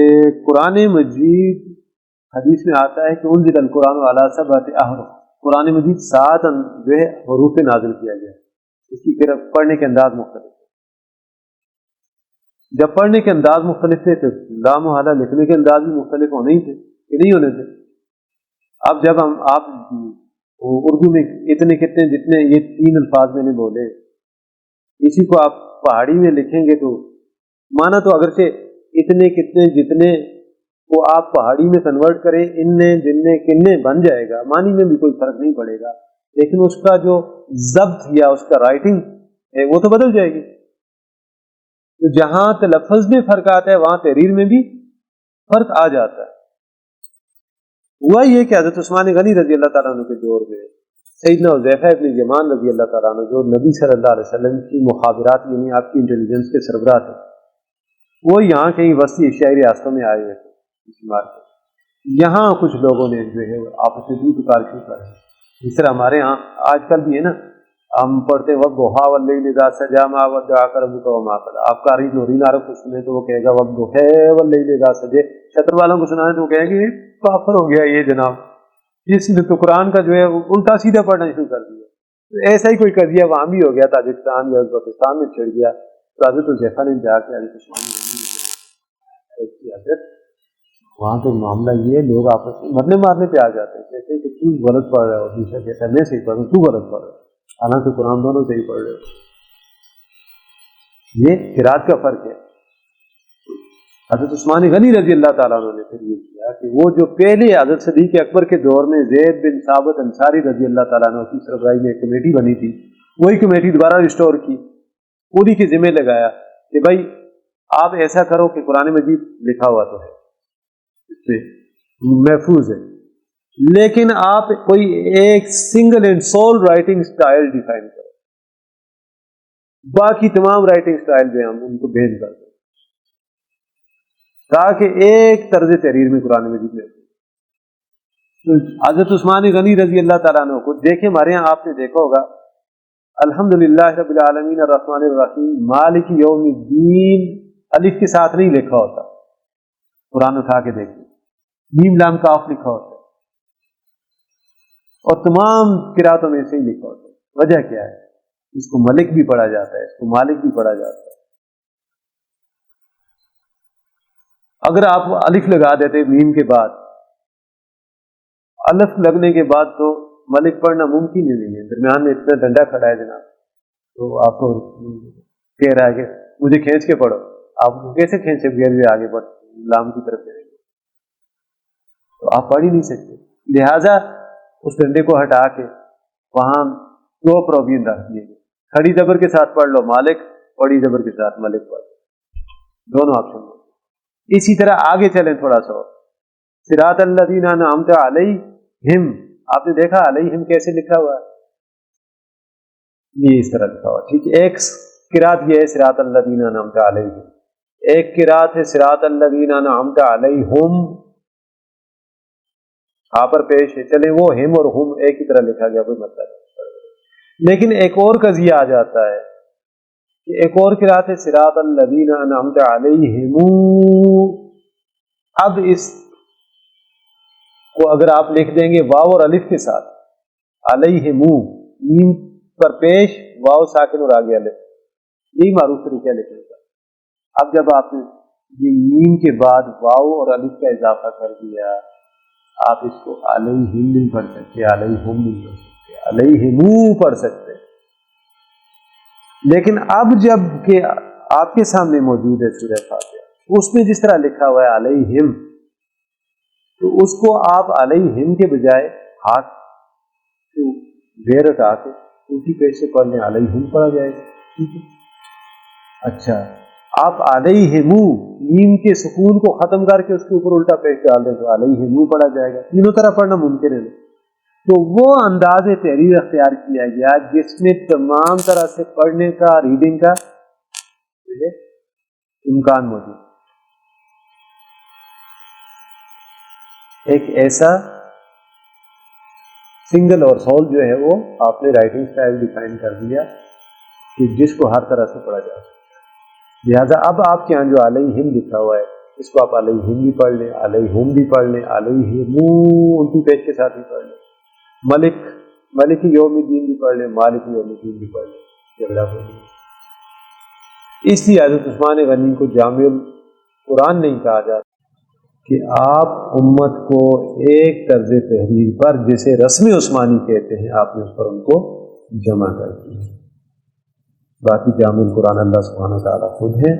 قرآن مجید حدیث میں آتا ہے کہ انزل القرآن علی سبعۃ احرف، قرآن مجید 7 جو ہے حروف پہ نازل کیا گیا. اس کی پڑھنے کے انداز مختلف. جب پڑھنے کے انداز مختلف تھے تو لامحالہ لکھنے کے انداز بھی مختلف ہونے ہی تھے کہ نہیں ہونے تھے. اب جب آپ اردو میں اتنے کتنے جتنے یہ 3 الفاظ میں نے بولے اسی کو آپ پہاڑی میں لکھیں گے تو مانا تو اگرچہ اتنے کتنے جتنے وہ آپ پہاڑی میں کنورٹ کریں، اننے جننے کننے بن جائے گا، معنی میں بھی کوئی فرق نہیں پڑے گا، لیکن اس کا جو ضبط یا اس کا رائٹنگ ہے وہ تو بدل جائے گی۔ تو جہاں تلفظ میں فرق آتا ہے وہاں تحریر میں بھی فرق آ جاتا ہے۔ ہوا یہ کہ حضرت عثمان غنی رضی اللہ تعالیٰ عنہ کے دور میں سیدنا حذیفہ ابن یمان رضی اللہ تعالیٰ عنہ جو نبی صلی اللہ علیہ وسلم کی مخابرات یعنی آپ کی انٹیلیجنس کے سربراہ تھے، وہ یہاں کہیں وسطی ایشیائی ریاستوں میں آئے ہوئے تھے۔ یہاں کچھ لوگوں نے جو ہے آپس میں بھی پکار شروع کر جس طرح ہمارے ہاں آج کل بھی ہے نا، ہم پڑھتے وقت وہا واللیل اذا سجا ما ودعک ربک وما قلی۔ آپ قاری نورین عرب کو سنیں تو وہ کہے گا والضحی واللیل اذا سجا، شطر والوں کو سنائیں تو وہ کہے گا کافر ہو گیا یہ جناب، جس نے تو قرآن کا جو ہے الٹا سیدھا پڑھنا شروع کر دیا۔ ایسا ہی کوئی قضیہ وہاں بھی ہو گیا، تاجکستان یا ازبکستان میں چھڑ گیا، تو حضرت حذیفہ نے جا کے حضرت حضرت وہاں تو معاملہ یہ ہے لوگ آپس میں مرنے مارنے پہ آ جاتے ہیں، کہتے ہیں کہ تو غلط پڑھ رہا ہو، دوسرا کہتا ہے میں صحیح پڑھ رہا ہوں، تو غلط پڑھ رہا ہے، حالانکہ قرآن دونوں صحیح پڑھ رہے ہو۔ یہ قرات کا فرق ہے۔ حضرت عثمان غنی رضی اللہ تعالیٰ عنہ نے پھر یہ کیا کہ وہ جو پہلے حضرت صدیق اکبر کے دور میں زید بن ثابت انصاری رضی اللہ تعالیٰ عنہ کی سربراہی میں ایک کمیٹی بنی تھی، وہی کمیٹی دوبارہ ریسٹور کی، پوری کے ذمہ لگایا کہ بھائی آپ ایسا کرو کہ قرآن مجید لکھا ہوا تو ہے، اس سے محفوظ ہے، لیکن آپ کوئی ایک single and civil writing style define کرو، باقی تمام رائٹنگ سٹائل جو ہیں ہم ان کو بین کر دیں، تاکہ ایک طرز تحریر میں قرآن مجید میں۔ تو حضرت عثمان غنی رضی اللہ تعالیٰ عنہ کو دیکھیں، ہمارے یہاں آپ نے دیکھا ہوگا الحمدللہ رب العالمین الرحمن الرحیم مالک یوم الدین الف کے ساتھ نہیں لکھا ہوتا، قرآن اٹھا کے دیکھیں میم لام کاف لکھا ہوتا ہے، اور تمام قراتوں میں سے ہی لکھا ہوتا ہے۔ وجہ کیا ہے؟ اس کو ملک بھی پڑھا جاتا ہے، اس کو مالک بھی پڑھا جاتا ہے۔ اگر آپ الف لگا دیتے میم کے بعد، الف لگنے کے بعد تو ملک پڑھنا ممکن ہی نہیں ہے، درمیان میں اتنا ڈنڈا کھڑا ہے جناب، تو آپ کو کہہ رہا ہے کہ مجھے کھینچ کے پڑھو، آپ کو کیسے کھینچے بغیر آگے بڑھ لام کی طرف جائیں گے؟ تو آپ پڑھ ہی نہیں سکتے، لہذا اس ڈنڈے کو ہٹا کے وہاں دو پروویژن رکھ دیے گئے، کھڑی زبر کے ساتھ پڑھ لو مالک، بڑی زبر کے ساتھ ملک پڑھ لو، دونوں آپشن۔ اسی طرح آگے چلیں تھوڑا سا، صراط الذین انعمت علیہم، آپ نے دیکھا علیہم کیسے لکھا ہوا ہے؟ یہ اس طرح لکھا ہوا، ٹھیک ہے۔ ایک قرات یہ ہے صراط الذین انعمت علیہم، ایک قرات ہے صراط الذین انعمت علیہم، آپ پر پیش ہے، چلیں وہ ہم اور ہم ایک ہی طرح لکھا گیا، کوئی مطلب نہیں۔ لیکن ایک اور قضیہ آ جاتا ہے کہ ایک اور قرات ہے صراط الذین انعمت علیہم، اب اس کو اگر آپ لکھ دیں گے واو اور الف کے ساتھ، علیہم میم پر پیش واو ساکن اور آگے الف، یہی معروف طریقہ ہے لکھنے کا۔ اب جب آپ نے یہ میم کے بعد واو اور الف کا اضافہ کر دیا، آپ اس کو علیہم نہیں پڑھ سکتے، علیہم نہیں پڑھ سکتے، علیہم پڑھ سکتے۔ لیکن اب جب کہ آپ کے سامنے موجود ہے سورہ فاتحہ، اس میں جس طرح لکھا ہوا ہے علیہم، تو اس کو آپ علیہم کے بجائے ہاتھ کو غیر ہٹا کے اسی پیش سے پڑھ لیں، علیہم پڑھا جائے گا، ٹھیک ہے۔ اچھا، آپ علیہم میم کے سکون کو ختم کر کے اس کے اوپر الٹا پیش ڈال دیں تو علیہم پڑھا جائے گا، تینوں طرح پڑھنا ممکن ہے۔ تو وہ انداز تحریر اختیار کیا گیا جس میں تمام طرح سے پڑھنے کا، ریڈنگ کا امکان موجود۔ ایک ایسا سنگل اور سول جو ہے وہ آپ نے رائٹنگ سٹائل ڈیفائن کر دیا کہ جس کو ہر طرح سے پڑھا جا سکتا ہے۔ لہٰذا اب آپ کے یہاں جو علیہم لکھا ہوا ہے، اس کو آپ علیہم بھی پڑھ لیں، علیہم بھی پڑھ لیں، علیہم الٹی پیش کے ساتھ بھی پڑھ لیں، ملک، ملک یوم الدین بھی پڑھ لیں، مالک یوم الدین بھی پڑھ لیں، جھگڑا ہو نہیں۔ اس لیے حضرت عثمان غنی کو جامع القرآن نہیں کہا جاتا کہ آپ امت کو ایک طرز تحریر پر، جسے رسم عثمانی کہتے ہیں، آپ نے اس پر ان کو جمع کر دیا۔ باقی جامع القرآن اللہ سبحانہ تعالیٰ خود ہے۔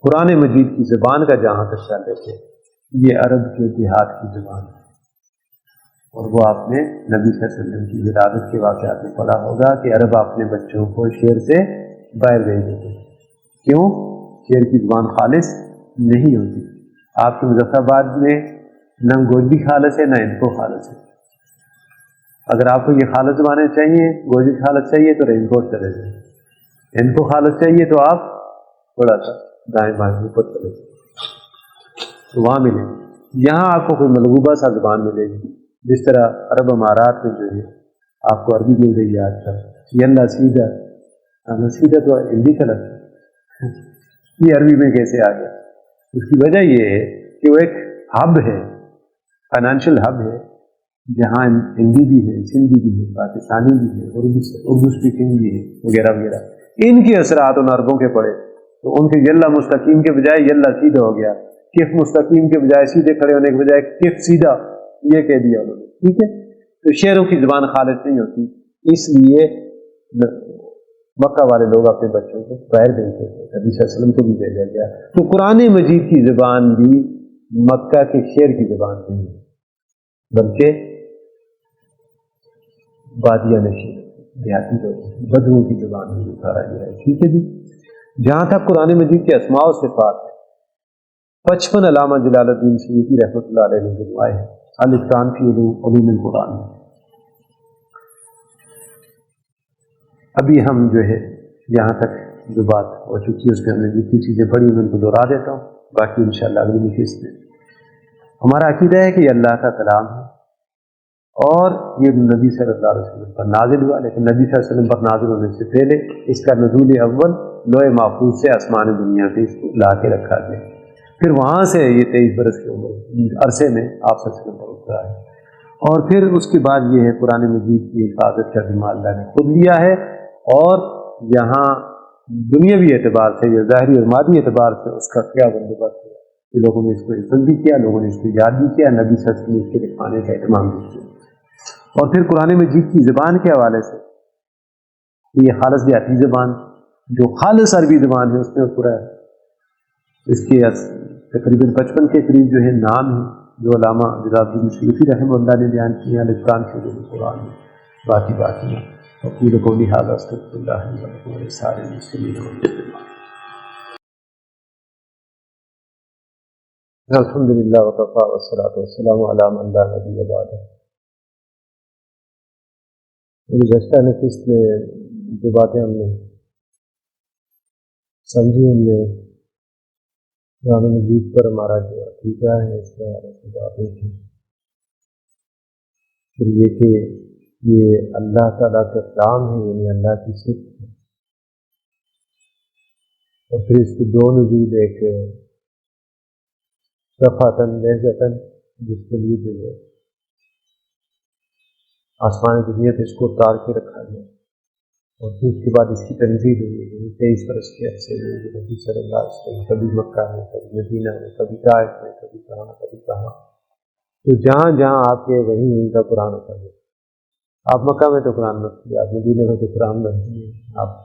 قرآن مجید کی زبان کا جہاں تک تعلق ہے یہ عرب کے دیہات کی زبان ہے، اور وہ آپ نے نبی صلی اللہ علیہ وسلم کی ولادت کے واقعات میں پڑھا ہوگا کہ عرب اپنے بچوں کو شیر سے باہر بھیج دیتے ہیں۔ کیوں؟ شیر کی زبان خالص نہیں ہوتی۔ آپ کے مظفر آباد میں نہ گوجری خالص ہے نہ ان کو خالص ہے۔ اگر آپ کو یہ خالص زبانیں چاہیے، گوجری خالص چاہیے تو رین کوٹ چلے جائیں، ان کو خالص چاہیے تو آپ تھوڑا سا دائیں بائیں اوپر چلے جائیں تو وہاں ملے۔ یہاں آپ کو کوئی ملغوبہ سا زبان ملے گی، جس طرح عرب امارات میں جو ہے آپ کو عربی مل رہی ہے آج کل، یلا سیدھا، سیدھا تو ہندی کا لفظ ہے، یہ عربی میں کیسے آ گیا؟ اس کی وجہ یہ ہے کہ وہ ایک ہب ہے، فائنینشیل ہب ہے، جہاں ہندی بھی ہے، سندھی بھی ہے، پاکستانی بھی ہے، اردو اسپیکنگ بھی ہے، وغیرہ وغیرہ۔ ان کے اثرات ان عربوں کے پڑے تو ان کے یلا مستقیم کے بجائے یلا سیدھا ہو گیا، کف مستقیم کے بجائے سیدھے کھڑے ہونے کے بجائے کف سیدھا، یہ کہہ دیا انہوں نے، ٹھیک ہے؟ تو شعروں کی زبان خالص نہیں ہوتی، اس لیے مکہ والے لوگ اپنے بچوں کو باہر بھیجتے تھے، نبی صلی اللہ علیہ وسلم کو بھی بھیجا گیا۔ تو قرآن مجید کی زبان بھی مکہ کے شعر کی زبان نہیں ہے، بلکہ بادیہ نشین دیہاتی لوگ بدوؤں کی زبان میں اتارا گیا ہے، ٹھیک ہے جی۔ جہاں تک قرآن مجید کے اسماء و صفات ہے، 55 علامہ جلال الدین سیوطی رحمۃ اللہ علیہ نے بنوائے ہیں الاتقان فی علوم القرآن میں۔ ابھی ہم جو ہے یہاں تک جو بات ہو چکی ہے اس میں ہم نے جتنی چیزیں پڑھی ان کو دوہرا دیتا ہوں، باقی انشاءاللہ اگلی نشست میں۔ ہمارا عقیدہ ہے کہ یہ اللہ کا کلام ہے اور یہ نبی صلی اللہ علیہ وسلم پر نازل ہوا، لیکن نبی صلی اللہ علیہ وسلم پر نازل ہونے سے پہلے اس کا نزول اول لوح محفوظ سے آسمان دنیا پہ اس کو لا کے رکھا گیا، پھر وہاں سے یہ 23 برس کی عمر عرصے میں آپ صلی اللہ علیہ وسلم پر اترا ہے، اور پھر اس کے بعد یہ ہے قرآن مجید کی حفاظت کا ذمہ اللہ نے خود لیا ہے، اور یہاں دنیاوی اعتبار سے یا ظاہری اور مادی اعتبار سے اس کا کیا بندوبست ہے کہ لوگوں نے اس کو حفظ بھی کیا، لوگوں نے اس کو یاد بھی کیا، نبی صلی اللہ علیہ وسلم نے اس کے لکھوانے کا اہتمام بھی کیا۔ اور پھر قرآن مجید کی زبان کے حوالے سے یہ خالص دیہاتی زبان جو خالص عربی زبان ہے اس میں پورا ہے، اس کے تقریباً 55 کے قریب جو ہے نام ہیں جو علامہ جلال الدین سیوطی رحمہ اللہ نے بیان کیے ہیں الاتقان فی علوم القرآن میں، باقی اقول قولی ھذا استغفر اللہ لي ولکم ولسائر المسلمین الحمدللہ وکفی والصلاۃ والسلام علی من لا نبی بعدہ۔ گزشتہ نشست میں جو باتیں ہم نے سمجھی، ہم نے قرآن مجید پر ہمارا جو عقیدہ ہے اس کے حوالے سے باتیں تھیں، پھر یہ کہ یہ اللہ تعالیٰ کا کلام ہے، یعنی اللہ کی صفت ہے، اور پھر اس کے دو نزول، ایک شفاعتاً لہجتاً جس کے لیے جو ہے آسمان دنیا پہ اس کو اتار کے رکھا گیا، اور پھر اس کے بعد اس کی تنزیل ہوئی، یعنی 23 برس کے عرصے میں نبی صلی اللہ علیہ وسلم کبھی مکہ میں، کبھی مدینہ میں، کبھی طائف میں، کبھی کہاں، تو جہاں جہاں آپ کے وہیں ان کا قرآن اتر گیا۔ آپ مکہ میں تو قرآن مت کیے، آپ مدینہ میں تو قرآن مت کیے، آپ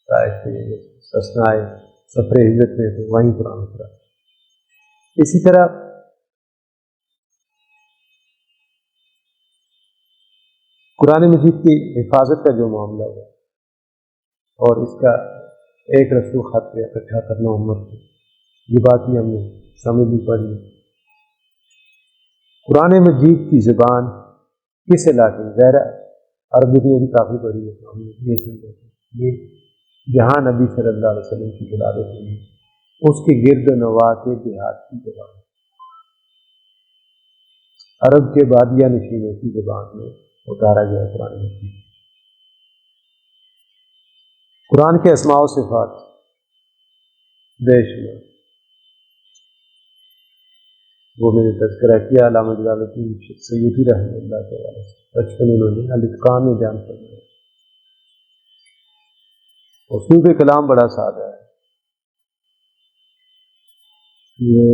طائف میں سسنائے سفر ہجرت میں تو وہیں قرآن اترا۔ اسی طرح قرآن مجید کی حفاظت کا جو معاملہ ہوا اور اس کا ایک رسو خط پہ اکٹھا کرنا امت کو، یہ بات بھی ہم نے سمجھ بھی پڑھی۔ قرآن مجید کی زبان کس علاقے میں، ظاہر عربی بھی کافی بڑی ہے، تو ہم یہ سمجھتے ہیں یہ جہاں نبی صلی اللہ علیہ وسلم کی ولادت ہوئی اس کے گرد و نواح کے دیہات کی زبان، عرب کے بادیہ نشینوں کی زبان میں اتارا گیا قرآن مجید۔ قرآن کے اسماء و صفات بے شمار، وہ میں نے تذکرہ کیا علامہ جلال الدین سیوطی رحمہ اللہ تعالیٰ سے، 55 انہوں نے الاتقان میں بیان فرمایا۔ اسلوب کلام بڑا سادہ ہے، یہ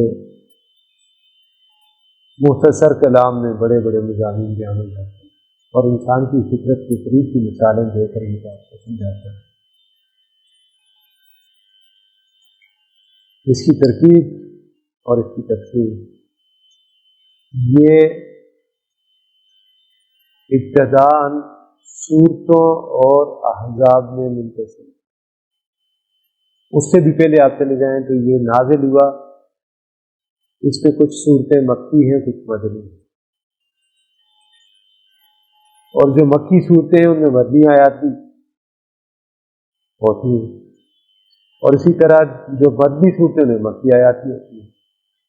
مختصر کلام میں بڑے بڑے مضامین بیان ہو جاتے ہیں اور انسان کی فطرت کے قریب کی مثالیں دے کر ان بات کو سمجھاتا ہے۔ اس کی ترکیب اور اس کی تفصیل، یہ ابتداءً صورتوں اور احزاب میں منتشر۔ اس سے بھی پہلے آپ چلے جائیں تو یہ نازل ہوا، اس پہ کچھ صورتیں مکی ہیں، کچھ مدنی ہیں، اور جو مکی صورتیں ہیں ان میں مدنی آیات بھی ہوتی ہیں، اور اسی طرح جو مدنی صورتیں ہیں مکی آیات بھی ہوتی ہیں،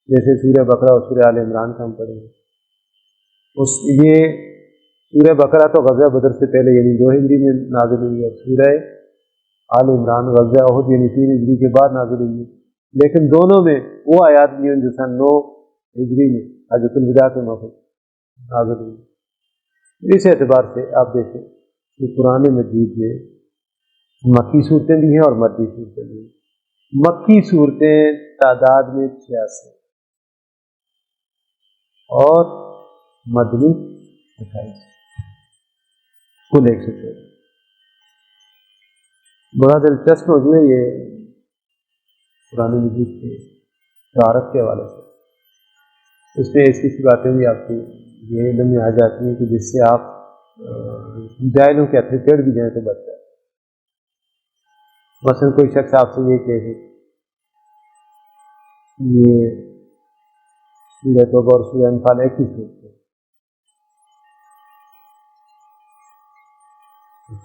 جیسے سورہ بقرہ اور سورہ آل عمران کا ہم پڑھیں گے۔ یہ سورہ بقرہ تو غزوہ بدر سے پہلے یعنی 2 ہجری میں نازل ہوئی، اور سورہ آل عمران غزوہ احد یعنی 3 ہجری کے بعد نازل ہوئی، لیکن دونوں میں وہ آیات بھی ہیں جو سن 9 ہجری میں حجۃ الوداع کے موقع نازل ہوئی۔ اس اعتبار سے آپ دیکھیں کہ قرآن مجید میں مکی صورتیں بھی ہیں اور مدنی صورتیں بھی ہیں۔ مکی صورتیں تعداد میں 86 اور مدنی 28، کل 113۔ بڑا دلچسپ موضوع ہے یہ قرآن مجید کے تعارف کے حوالے سے۔ اس میں ایسی باتیں بھی آپ کی یہ علم میں آ جاتی ہیں کہ جس سے آپ جاہلوں کے ہتھے چڑھ بھی جائیں تو بچ جائے۔ مثلا کوئی شخص آپ سے یہ کہے یہ سورہ توبہ اور سورہ انفال ایک ہی صورت ہے،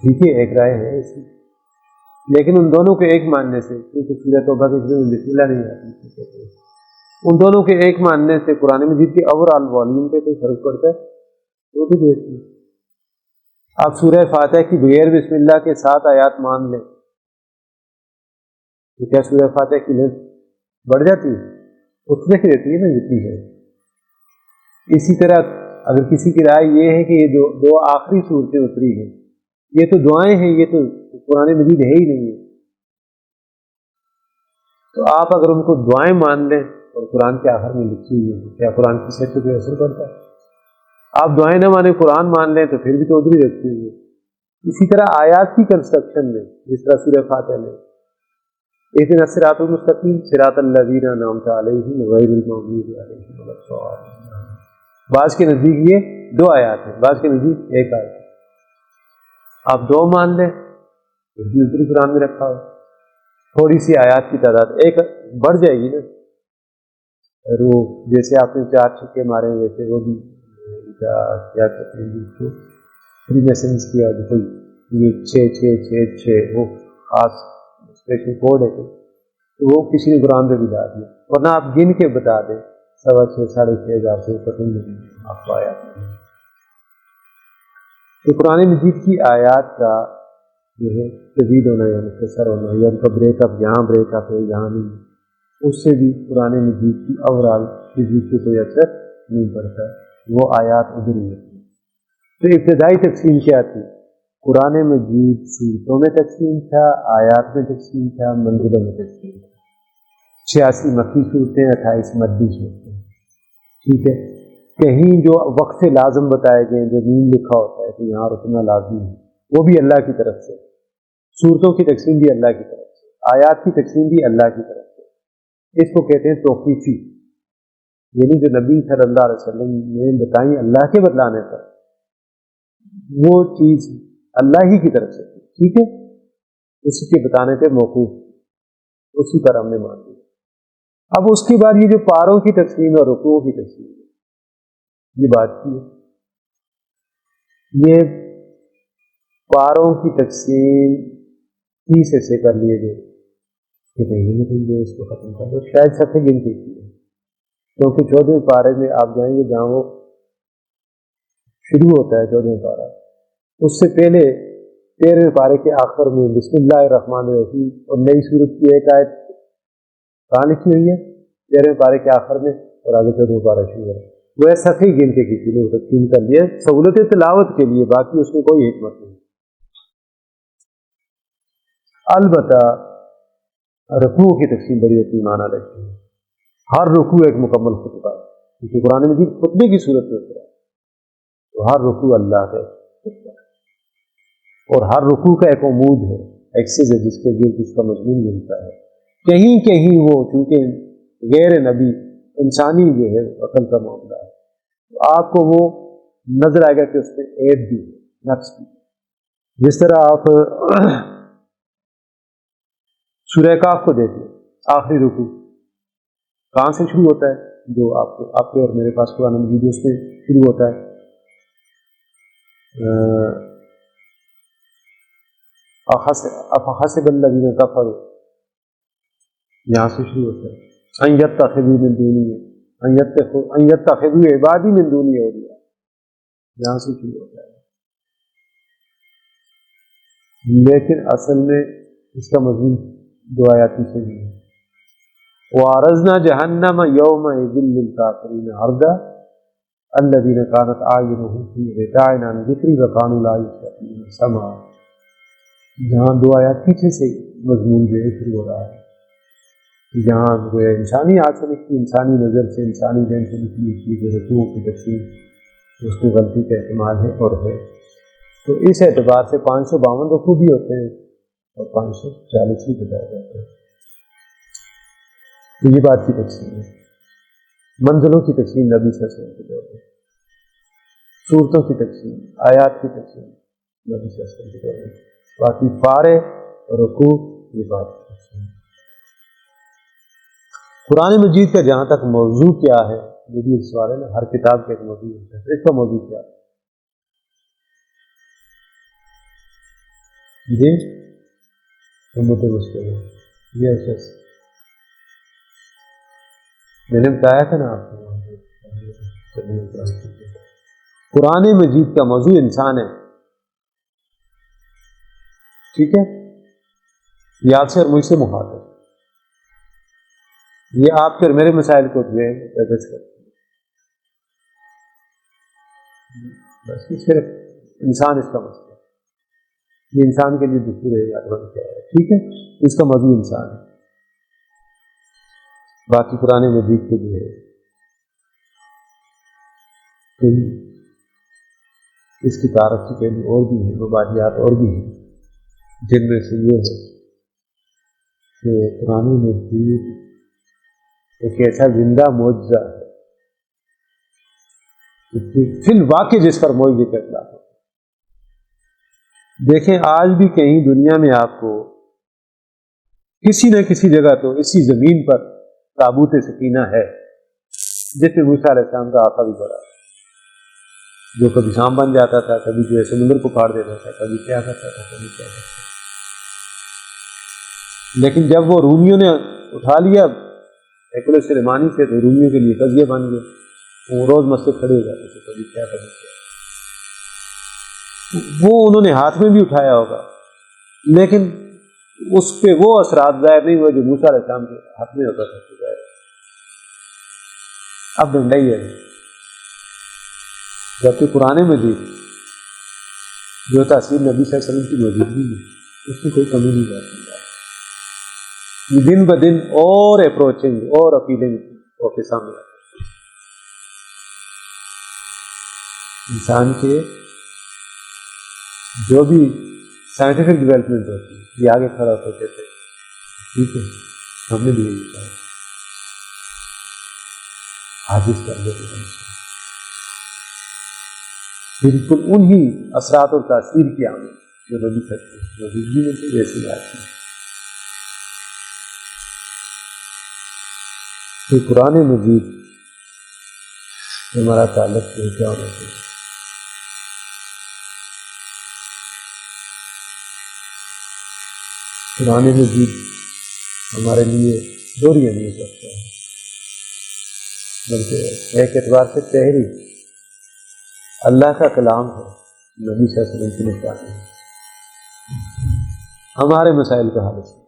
ٹھیک ہے، ایک رائے ہے اس میں، لیکن ان دونوں کے ایک ماننے سے، کیونکہ سورہ توبہ کے میں بسم اللہ نہیں آتی، ان دونوں کے ایک ماننے سے قرآن مجید کے اوور آل والیوم پہ کوئی فرق پڑتا ہے وہ بھی دیکھتے ہیں۔ آپ سورہ فاتحہ کی بغیر بسم اللہ کے 7 آیات مان لیں تو کیا سورہ فاتحہ کی لینتھ بڑھ جاتی ہے؟ اتنے ہی رہتی ہے نا جتنی ہے۔ اسی طرح اگر کسی کی رائے یہ ہے کہ یہ جو 2 آخری صورتیں اتری ہیں یہ تو دعائیں ہیں، یہ تو قرآن مجید ہے ہی نہیں ہے، تو آپ اگر ان کو دعائیں مان لیں اور قرآن کے آخر میں لکھی ہوئی ہے، کیا قرآن کی صحت پہ اثر پڑتا ہے؟ آپ دعائیں نہ مانیں قرآن مان لیں تو پھر بھی تو ادھر ہی رکھی ہوئی ہے۔ اسی طرح آیات کی کنسٹرکشن میں جس طرح سورہ فاتحہ میں اهدنا الصراط المستقیم صراط الذین انعمت علیہم غیر المغضوب علیہم ولا الضالین، بعض کے نزدیک یہ 2 آیات ہیں، بعض کے نزدیک 1 آیت ہے۔ آپ 2 مان لیں پھر بھی اتری قرآن میں رکھا ہو، تھوڑی سی آیات کی تعداد ایک بڑھ جائے گی نا، وہ جیسے آپ نے 4 چھکے مارے ہیں ویسے وہ بھی کیا کہتے ہیں جس کو فری میسنس کیا جو کوئی یہ 6 وہ خاص اسپیشل کوڈ ہے تو وہ کسی نے قرآن پہ بھی لا دیا، ورنہ آپ گن کے بتا دیں 6.5 ساڑھے 6 ہزار سے پسند نہیں آپ کو آیات نہیں۔ تو قرآن مجید کی آیات کا جو ہے طویل ہونا یا مختصر ہونا یا ان کا بریک اپ یہاں بریک اپ ہے یہاں نہیں، اس سے بھی قرآن مجید کی اوور آل فزکس پہ کوئی اثر نہیں پڑتا، وہ آیات ادھر ہی ہوتی ہیں۔ تو ابتدائی تقسیم کیا تھی؟ قرآن مجید صورتوں میں تقسیم تھا، آیات میں تقسیم تھا، منزلوں میں تقسیم تھا۔ 86 مکی صورتیں، 28 مدنی صورتیں، ٹھیک ہے۔ کہیں جو وقف لازم بتائے گئے جو نیم لکھا ہوتا ہے تو یہاں رکنا لازمی ہے، وہ بھی اللہ کی طرف سے، صورتوں کی تقسیم بھی اللہ کی طرف سے، آیات کی تقسیم بھی اللہ کی طرف سے، اس کو کہتے ہیں توقیفی، یعنی جو نبی صلی اللہ علیہ وسلم نے بتائیں اللہ کے بتلانے پر وہ چیز اللہ ہی کی طرف سے، ٹھیک ہے، اسی کے بتانے پہ موقوف، اسی پر ہم نے مان لیا۔ اب اس کے بعد یہ جو پاروں کی تقسیم اور رکوعوں کی تقسیم یہ بات کی ہے، یہ پاروں کی تقسیم 30 حصے کر لیے گئے کہ نہیں اس کو ختم کر دو، شاید صفحے گن کے کی ہے، کیونکہ 14ویں پارے میں آپ جائیں گے جہاں وہ شروع ہوتا ہے 14ویں پارہ، اس سے پہلے 13ویں پارے کے آخر میں بسم اللہ الرحمن الرحیم اور نئی سورت کی ایک آیت کہاں لکھی ہوئی ہے؟ 13ویں پارے کے آخر میں، اور آگے 14واں پارہ شروع ہے، وہ صفحے گن کے کسی نے تقسیم کر دیا سہولت تلاوت کے لیے، باقی اس میں کوئی حکمت نہیں۔ البتہ رکوع کی تقسیم بڑی یقینانہ رہتی ہے، ہر رکوع ایک مکمل خطبہ ہے، کیونکہ قرآن مجید خطبے کی صورت میں اترا ہے، تو ہر رکوع اللہ کا خطبہ ہے، اور ہر رکوع کا ایک عمود ہے، ایکسس ہے جس کے گرد اس کا مضمون ملتا ہے، کہیں کہیں وہ چونکہ غیر نبی انسانی جو ہے عقل کا معاملہ ہے، تو آپ کو وہ نظر آئے گا کہ اس میں عیب بھی ہے، نقص بھی ہے۔ جس طرح آپ سورہ کہف کو دیکھیں، آخری رکوع کہاں سے شروع ہوتا ہے؟ جو آپ کے اور میرے پاس قرآن مجید اس میں شروع ہوتا ہے افحسب الذین کفروا، یہاں سے شروع ہوتا ہے ان یتخذوا من دونی، ان یتخذوا عبادی من دونی اولیاء، یہاں سے شروع ہوتا ہے۔ لیکن اصل میں اس کا مضمون دو آیاتی سے بھی ہے، وَعَرَضْنَا جَهَنَّمَ يَوْمَئِذٍ لِّلْكَافِرِينَ عَرْضًا الَّذِينَ كَانَتْ أَعْيُنُهُمْ فِي غِطَاءٍ عَن ذِكْرِي وَكَانُوا لَا يَسْتَطِيعُونَ سَمْعًا، جہاں دو آیات پیچھے سے مضمون جو ہے شروع ہو رہا ہے، جہاں وہ انسانی ہاتھ سے لکھی، انسانی نظر سے، انسانی ذہن سے لکھی چیز رسوموں کی تقسیم اس میں غلطی کا احتمال ہے اور ہے، تو اس اعتبار سے 552 رکوع بھی ہوتے ہیں اور 540 بھی بتایا جاتا ہے۔ تو یہ بات کی تقسیم ہے، منزلوں کی تقسیم نبی صلی اللہ علیہ وسلم کے دور میں، صورتوں کی تقسیم، آیات کی تقسیم نبی صلی اللہ علیہ وسلم کے دور میں، باقی پارے رکوع یہ بات کی تقسیم۔ قرآن مجید کا جہاں تک موضوع کیا ہے، یہ بھی ایک سوال ہے نا، ہر کتاب کا ایک موضوع ہوتا ہے، اس کا موضوع کیا ہے؟ جی امت مسلمہ، یس یس، میں نے بتایا تھا نا آپ کو، قرآن مجید کا موضوع انسان ہے، ٹھیک ہے، یہ آپ سے اور مجھ سے مخاطب، یہ آپ کے اور میرے مسائل کو جو ہے ایڈریس کرتے ہیں، بس صرف انسان اس کا مسئلہ ہے، یہ انسان کے لیے دستور ہے، یاد رکھنا کیا ہے، ٹھیک ہے، اس کا موضوع انسان ہے، باقی قرآن مجید کے جو ہے اس کی تعارف کی پہلو اور بھی ہیں، مبادیات اور بھی ہیں، جن میں سے یہ ہے کہ قرآن مجید ایک ایسا زندہ معجزہ ہے فی الواقع جس پر معجزے کا اطلاق ہوتا ہے۔ دیکھیں آج بھی کہیں دنیا میں آپ کو کسی نہ کسی جگہ تو اسی زمین پر تابوت سکینہ ہے جس میں موسیٰ علیہ السلام کا آقا بھی بڑا، جو کبھی شام بن جاتا تھا، کبھی جو ہے سمندر کو پھاڑ دیتا تھا، کبھی کیا کرتا تھا، کبھی کیا کرتا تھا، لیکن جب وہ رومیوں نے اٹھا لیا ایکل سلیمانی سے تو رومیوں کے لیے قضیہ بن گیا، وہ روز مسجد کھڑے ہو جاتے تھے، کبھی کیا کبھی کیا، وہ انہوں نے ہاتھ میں بھی اٹھایا ہوگا لیکن اس پہ وہ اثرات ظاہر نہیں ہوئے جو موسیٰ علیہ السلام کے ہاتھ میں ہوتا تھا ظاہر۔ اب ڈنڈا ہی ہے، جبکہ قرآن مجید جو تاثیر نبی صلی اللہ علیہ وسلم کی موجودگی ہے اس میں کوئی کمی نہیں جاتی، یہ دن بہ دن اور اپروچنگ اور اپیلنگ اور کے سامنے آتی ہے۔ انسان کے جو بھی سائنٹیفک ڈیولپمنٹ ہوتی ہے یہ آگے کھڑا ہوتا کہتے ہیں ٹھیک ہے ہم نے بھی یہی کہا حادث کر دیتے ہیں، بالکل انہی اثرات اور تاثیر کی آمد جو نبی کرتے ہیں موجودگی میں سے ویسی آتی ہے۔ تو قرآن مجید ہمارا تعلق کیا ہونا چاہیے؟ قرآن مجید ہمارے لیے دوہری اہمیت رکھتا ہے، بلکہ ایک اعتبار سے تحری اللہ کا کلام ہے، نبی صلی اللہ علیہ وسلم کی نشانی ہے ہمارے مسائل کا حل ہے۔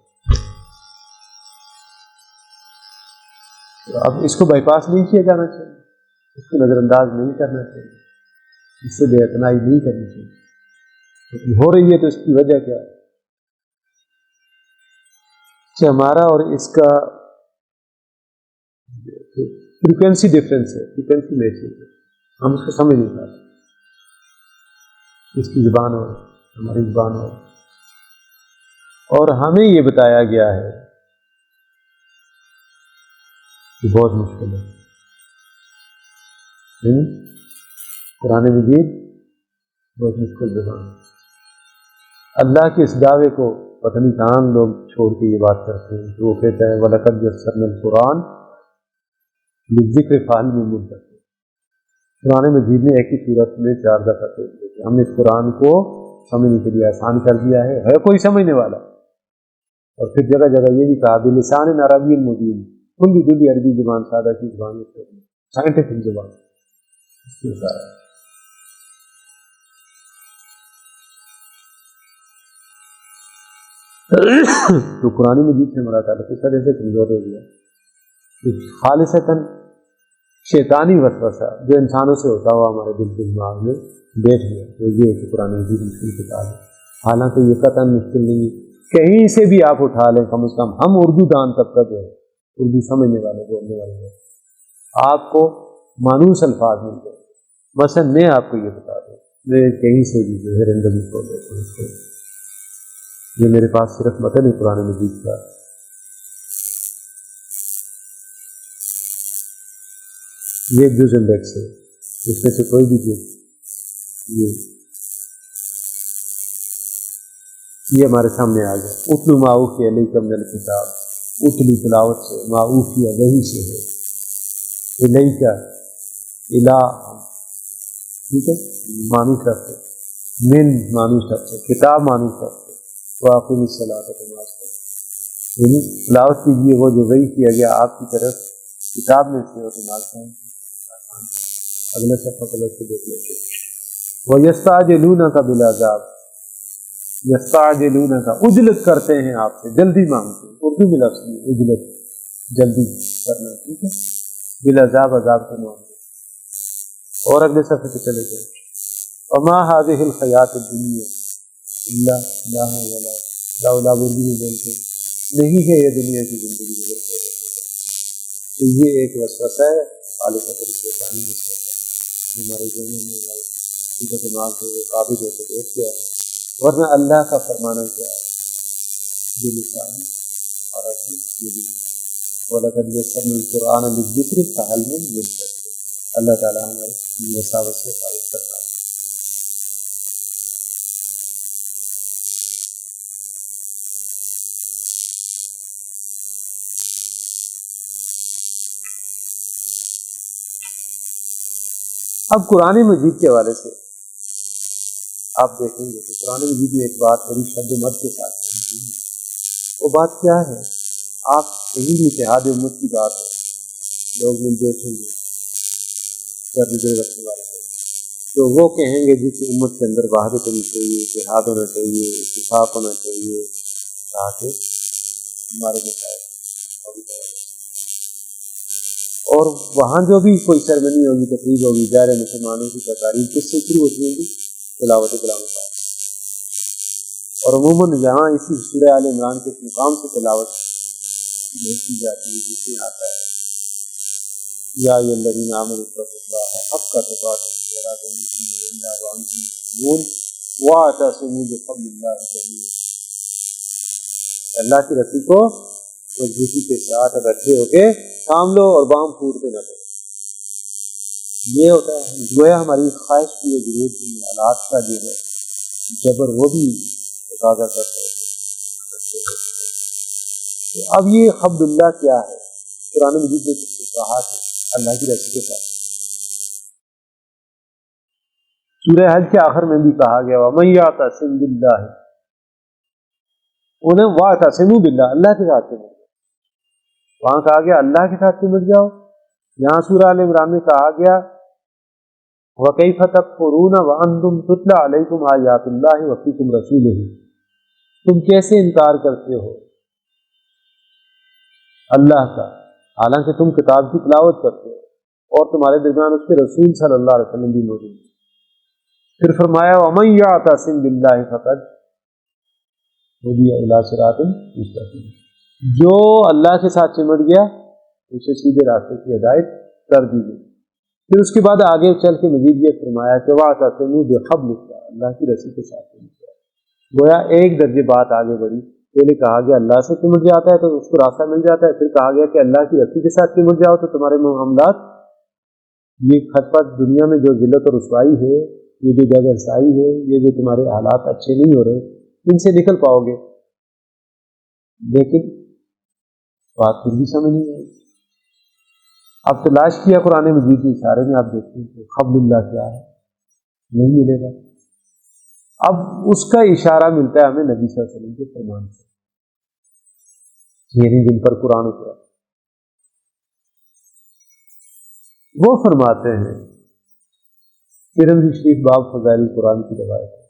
تو اب اس کو بائی پاس نہیں کیا جانا چاہیے، اس کو نظر انداز نہیں کرنا چاہیے، اس سے بے اعتنائی نہیں کرنی چاہیے، ہو رہی ہے تو اس کی وجہ کیا ہے کہ ہمارا اور اس کا فریکوینسی ڈفرینس ہے، فریکوینسی میچنگ ہے، ہم اس کو سمجھ نہیں پاتے، اس کی زبان اور ہماری زبان اور ہمیں یہ بتایا گیا ہے یہ بہت مشکل ہے. قرآن مجید بہت مشکل زبان ہے. اللہ کے اس دعوے کو پتہ نہیں کہاں لوگ چھوڑ کے یہ بات کرتے ہیں. وہ کہتا ہے وَلَقَدْ يَسَّرْنَا الْقُرْآنَ لِلذِّكْرِ فَهَلْ مِن مُدَّكِرٍ. قرآن مجید نے ایک ہی صورت میں 4 دفعہ پیش کیا. ہم نے اس قرآن کو سمجھنے کے لیے آسان کر دیا ہے کوئی سمجھنے والا. اور پھر جگہ جگہ یہ بھی کہا بِلِسَانٍ عَرَبِيٍّ مُبِينٍ، کھلی دلی عربی زبان، سادہ کی زبان، سائنٹیفک زبان. تو قرآن مجید سے ہمارا تعلق اس طرح سے کمزور ہو گیا. خالصتاً شیطانی وسوسہ جو انسانوں سے ہوتا ہوا ہمارے دل کے دماغ میں بیٹھ گیا، تو یہ کہ قرآن مجید مشکل کتاب ہے. حالانکہ یہ قطعاً مشکل نہیں ہے. کہیں سے بھی آپ اٹھا لیں، کم از کم ہم اردو دان طبقہ جو ہے، اردو سمجھنے والے بولنے والے ہیں، آپ کو مانوس الفاظ مل جائیں. مثلا میں آپ کو یہ بتا دوں، میں کہیں سے بھی جو ہے رینڈم کھول دیتا ہوں اس کو. یہ میرے پاس صرف متن ہے قرآن مجید کا. یہ جز انڈیکس ہے، اس میں سے کوئی بھی جز یہ ہمارے سامنے آ گیا. اتلو ما اوحی الیک من الکتاب، اتلو تلاوت سے، ما اوحی وہی سے ہے، الیک الہ، ٹھیک ہے، مانوس لفظ ہے، من مانوس لفظ ہے، کتاب مانوس لفظ ہے. واقعی الصلاۃ کما صلی، یعنی تلاوت کیجیے وہ جو وحی کیا گیا آپ کی طرف کتاب میں سے ہو. تو آسان اگلا صفحہ پلٹ کے دیکھ لیتے. وَيَسْتَعْجِلُونَكَ بِالْعَذَابِ، یستعجلونک، عجلت کرتے ہیں آپ سے، جلدی مانگتے ہیں. اردو میں لفظ ہے عجلت، جلدی کرنا، ٹھیک ہے. بالعذاب، عذاب کے معاملے. اور اگلے صفحے پہ چلے گئے. وما هذه الحیات الدنیا الا لہو ولعب، لولا اردو میں بولتے ہیں نہیں ہے یہ دنیا کی زندگی میں. تو یہ ایک وسوسہ ہے، خالصۃ شیطانی وسوسہ ہے، ہمارے ذہن میں ہمارے دماغ سے وہ قابض ہوتے بیٹھ گیا ہے. ورنہ اللہ کا فرمانا کیا ہے، بلسان عربی مبین، وَلَقَدْ يَسَّرْنَا الْقُرْآنَ لِلذِّكْرِ فَهَلْ مِن مُدَّكِرٍ. اللہ تعالیٰ ہمیں وساوس سے خارج کرتا ہے. اب قرآن مجید کے حوالے سے آپ دیکھیں گے تو قرآن مجید میں ایک بات بڑی شد و مد کے ساتھ ہے. وہ بات کیا ہے؟ آپ کہیں بھی اتحاد امت کی بات ہے، لوگ مل دیکھیں گے در نظر رکھنے والے ہیں، تو وہ کہیں گے جس امت کے اندر وحدت ہونی چاہیے، اتحاد ہونا چاہیے، اتفاق ہونا چاہیے، تاکہ ہمارے مسائل. اور وہاں جو بھی کوئی سرمنی ہوگی، تقریب ہوگی، ظاہر مسلمانوں کی تقاریب کس سے شروع ہوتی ہوگی؟ تلاوت کلام پاک. اور عموماً یہاں اسی سورہ آل عمران کے مقام سے تلاوت کی جاتی ہے، جس میں آتا ہے یا ایھا الذین آمنوا اتقوا اللہ حق تقاته ولا تموتن الا وانتم مسلمون واعتصموا بحبل اللہ جميعا. اللہ کی رسی کو مضبوطی کے ساتھ اکٹھے ہو کے تھام لو اور بام پھوٹتے نہ کرو. یہ ہوتا ہے گویا ہماری خواہش کی ضرورت کی حالات کا جو ہے جبر وہ بھی تقاضا کرتا ہے. تو اب یہ حبل اللہ کیا ہے؟ قرآن مجید میں کہا ہے اللہ کی رسی کے ساتھ. سورہ حج کے آخر میں بھی کہا گیا وَمَن یعتصم باللہ، انہیں واعتصموا باللہ، اللہ کے ساتھ سمجھ. وہاں کہا گیا اللہ کے ساتھ سمجھ جاؤ. یہاں سورہ آل عمران میں کہا گیا وَكَيْفَ تَكْفُرُونَ وَأَنْتُمْ تُتْلَى عَلَيْكُمْ آيَاتُ اللَّهِ وَفِيكُمْ رَسُولُهُ، تم کیسے انکار کرتے ہو اللہ کا حالانکہ تم کتاب کی تلاوت کرتے ہو اور تمہارے درمیان اس کے رسول صلی اللہ علیہ وسلم بھی موجود ہیں. پھر فرمایا وَمَن يَعْتَصِم بِاللَّهِ فَقَدْ هُدِیَ إِلَىٰ صِرَاطٍ مُسْتَقِیمٍ، جو اللہ کے ساتھ سمٹ گیا اسے سیدھے راستے کی ہدایت کر دی گئی. پھر اس کے بعد آگے چل کے مزید یہ فرمایا کہ وَاعْتَصِمُوا بِحَبْلِ اللَّهِ، اللہ کی رسی کے ساتھ سمٹ گیا. گویا ایک درجے بات آگے بڑھی پہلے کہا گیا اللہ سے چمٹ جاتا ہے تو اس کو راستہ مل جاتا ہے، پھر کہا گیا کہ اللہ کی رسی کے ساتھ چمٹ جاؤ تو تمہارے معاملات، یہ کھٹ پٹ دنیا میں جو ذلت اور رسوائی ہے، یہ جو جگہ رسائی ہے، یہ جو تمہارے حالات اچھے نہیں ہو رہے، ان سے نکل پاؤ گے۔ لیکن بات پھر بھی سمجھ نہیں آئی۔ اب تلاش کیا قرآن مجید کے اشارے میں، آپ دیکھتے ہیں کہ خبل اللہ کیا ہے، نہیں ملے گا۔ اب اس کا اشارہ ملتا ہے ہمیں نبی صلی اللہ علیہ وسلم کے فرمان سے، یعنی جن پر قرآن اترا، وہ فرماتے ہیں، ترمذی شریف باب فضائل قرآن کی روایت ہے،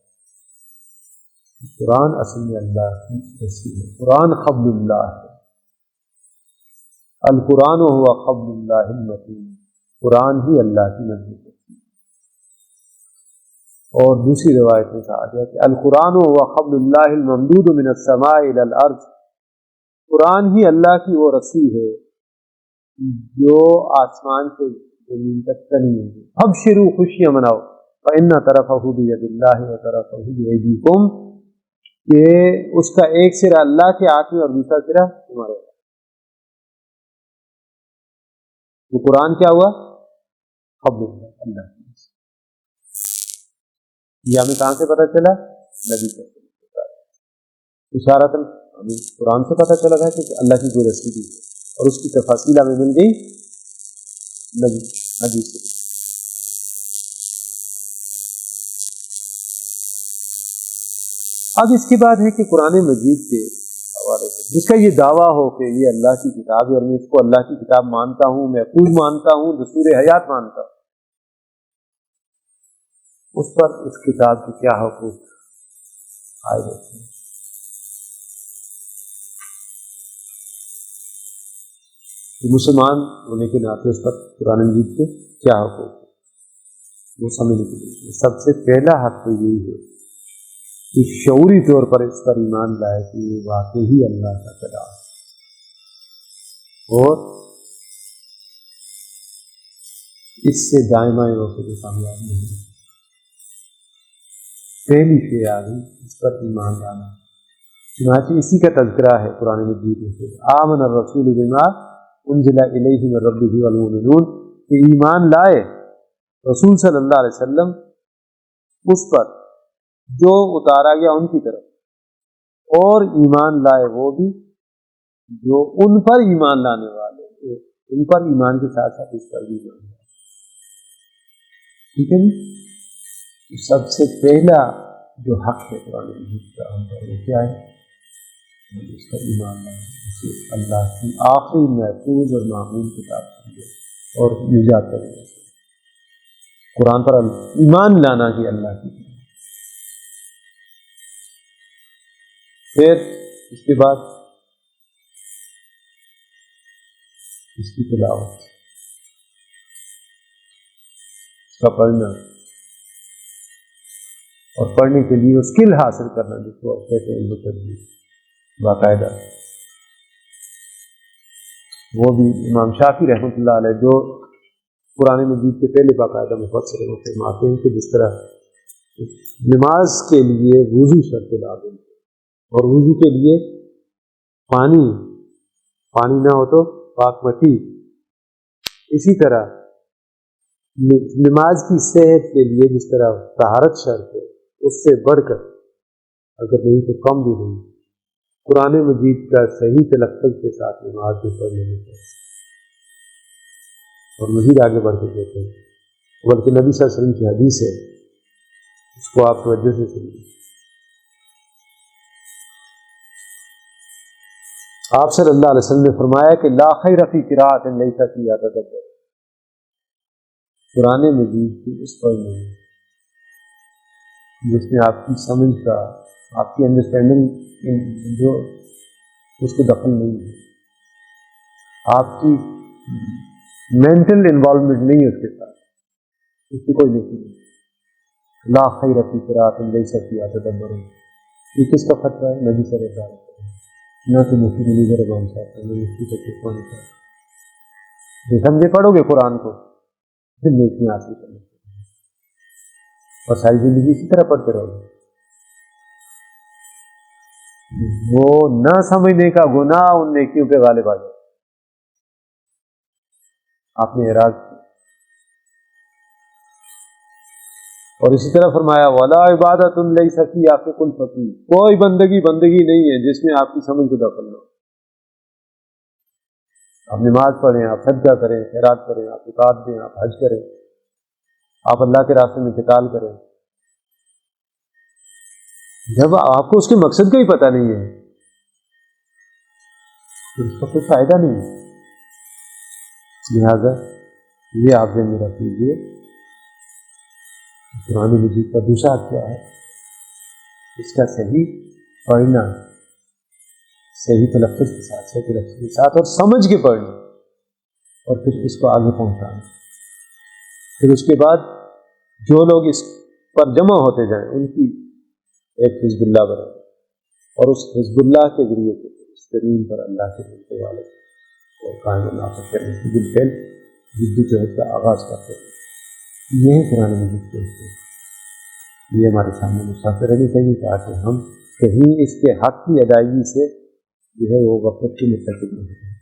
قرآن اصل میں اللہ کی رسی ہے، قرآن خبل اللہ ہے، القرآن هو خبل اللہ المتین، قرآن ہی اللہ کی مضبوط رسی ہے۔ اور دوسری روایت میں کہا گیا کہ القرآن هو خبل اللہ الممدود من السماء الى الارض، قرآن ہی اللہ کی وہ رسی ہے جو آسمان سے زمین تک تنی ہوگی۔ ابشروا، خوشیاں مناؤ، فإن طرفہ بید اللہ وطرفہ بایدیکم، کہ اس کا ایک سرا اللہ کے ہاتھ میں اور دوسرا سرا تمہارے ہاتھ۔ تو قرآن کیا ہوا؟ خبر اللہ کی، یہ ہمیں کہاں سے پتہ چلا؟ نبی سے اشارتاً ہمیں قرآن سے پتہ چلا تھا کہ اللہ کی کوئی رسی دی، اور اس کی تفاصیل ہمیں مل گئی نبی سے۔ اب اس کے بعد ہے کہ قرآن مجید کے حوالے سے جس کا یہ دعویٰ ہو کہ یہ اللہ کی کتاب ہے اور میں اس کو اللہ کی کتاب مانتا ہوں، محفوظ مانتا ہوں، دستور حیات مانتا ہوں، اس پر اس کتاب کے کیا حقوق عائد ہوتے ہیں؟ مسلمان ہونے کے ناطے اس پر قرآن مجید کے کیا حقوق ہیں وہ سمجھنے کے لیے سب سے پہلا حق تو یہی ہے کہ شعوری طور پر اس پر ایمان لائے کہ یہ واقعی اللہ کا کلام ہے، اور اس سے دائمہ وقت کامیاب نہیں ہے۔ پہلی شے آ گئی اس پر ایمان لانا، چنانچہ اسی کا تذکرہ ہے قرآن مجید میں، آمن الرسول بما انزل الیہ من ربہ والمؤمنون، کہ ایمان لائے رسول صلی اللہ علیہ وسلم اس پر جو اتارا گیا ان کی طرف، اور ایمان لائے وہ بھی جو ان پر ایمان لانے والے، ان پر ایمان کے ساتھ ساتھ اس پر بھی ایمان لائے۔ ٹھیک ہے جی، سب سے پہلا جو حق ہے قرآن مجید کا ہم پر وہ کیا ہے؟ اس پر ایمان لائے، اسے اللہ کی آخری محفوظ اور معمول کتاب سمجھے اور نجات کرے۔ قرآن پر ایمان لانا کہ اللہ کی، پھر اس کے بعد اس کی تلاوت، اس کا پڑھنا، اور پڑھنے کے لیے اسکل حاصل کرنا جس کو کہتے ہیں علم تدبیر باقاعدہ، وہ بھی امام شافعی رحمۃ اللہ علیہ جو قرآن مجید کے پہلے باقاعدہ مفسر ہیں، وہ فرماتے ہیں کہ جس طرح نماز کے لیے وضو شرط لازم ہے اور وضو کے لیے پانی نہ ہو تو پاک مٹی، اسی طرح نماز کی صحت کے لیے جس طرح طہارت شرط ہے، اس سے بڑھ کر اگر نہیں تو کم بھی نہیں، قرآن مجید کا صحیح تلفظ کے ساتھ نماز بھی پڑھ لینی چاہیے۔ اور مزید آگے بڑھ کے دیکھتے ہیں، بلکہ نبی صلی اللہ علیہ وسلم کی حدیث ہے، اس کو آپ توجہ سے سنیے۔ آپ صلی اللہ علیہ وسلم نے فرمایا کہ لا خیر فی قراءۃ لیس فیہا تدبر، قرآن مجید کی اس پر نہیں جس میں آپ کی سمجھ کا، آپ کی انڈرسٹینڈنگ جو اس کو دخل نہیں ہے، آپ کی مینٹل انوالومنٹ نہیں ہے اس کے ساتھ، اس کی کوئی نہیں۔ لا خیر فی قراءۃ لیس فیہا تدبر، یہ کس کا فتویٰ ہے؟ نبی صلی اللہ علیہ وسلم، نہ تو مفتی منیظر امام صاحب نہ مفتی تقی صاحب۔ جو سمجھے پڑھو گے قرآن کو پھر نیکیاں حاصل کریں اور ساری زندگی اسی طرح پڑھتے رہو گے۔ وہ نہ سمجھنے کا گناہ ان نیکیوں پہ غالب آ جائے. آپ نے اعراض کیا. اور اسی طرح فرمایا وَلَا عِبَادَةٌ لَيْسَ فِيهَا فِقْهُ الْفَقِيهِ، کوئی بندگی نہیں ہے جس میں آپ کی سمجھ کو دخل نہ ہو. آپ نماز پڑھیں، آپ صدقہ کریں، خیرات کریں، آپ زکوٰۃ دیں، آپ حج کریں، آپ اللہ کے راستے میں قتال کریں، جب آپ کو اس کے مقصد کا ہی پتہ نہیں ہے تو اس کا کوئی فائدہ نہیں ہے. لہٰذا یہ آپ ذہن میں رکھ لیجیے. قرآن مجید کا دوسرا کیا ہے؟ اس کا صحیح پڑھنا، صحیح تلفظ کے ساتھ، صحیح تلفظ کے ساتھ اور سمجھ کے پڑھنا، اور پھر اس کو آگے پہنچانا. پھر اس کے بعد جو لوگ اس پر جمع ہوتے جائیں ان کی ایک حزب اللہ بنے، اور اس حزب اللہ کے ذریعے سے اس زمین پر اللہ کے ملنے والے اور قائم نافذ کرنے کی بالفعل جدوجہد کا آغاز کرتے ہیں. یہ قرآن مجید کے حصے، یہ ہمارے سامنے مسافر رہنی چاہیے تاکہ ہم کہیں اس کے حق کی ادائیگی سے جو ہے وہ غفلت کی مرتکب نہیں ہوتے.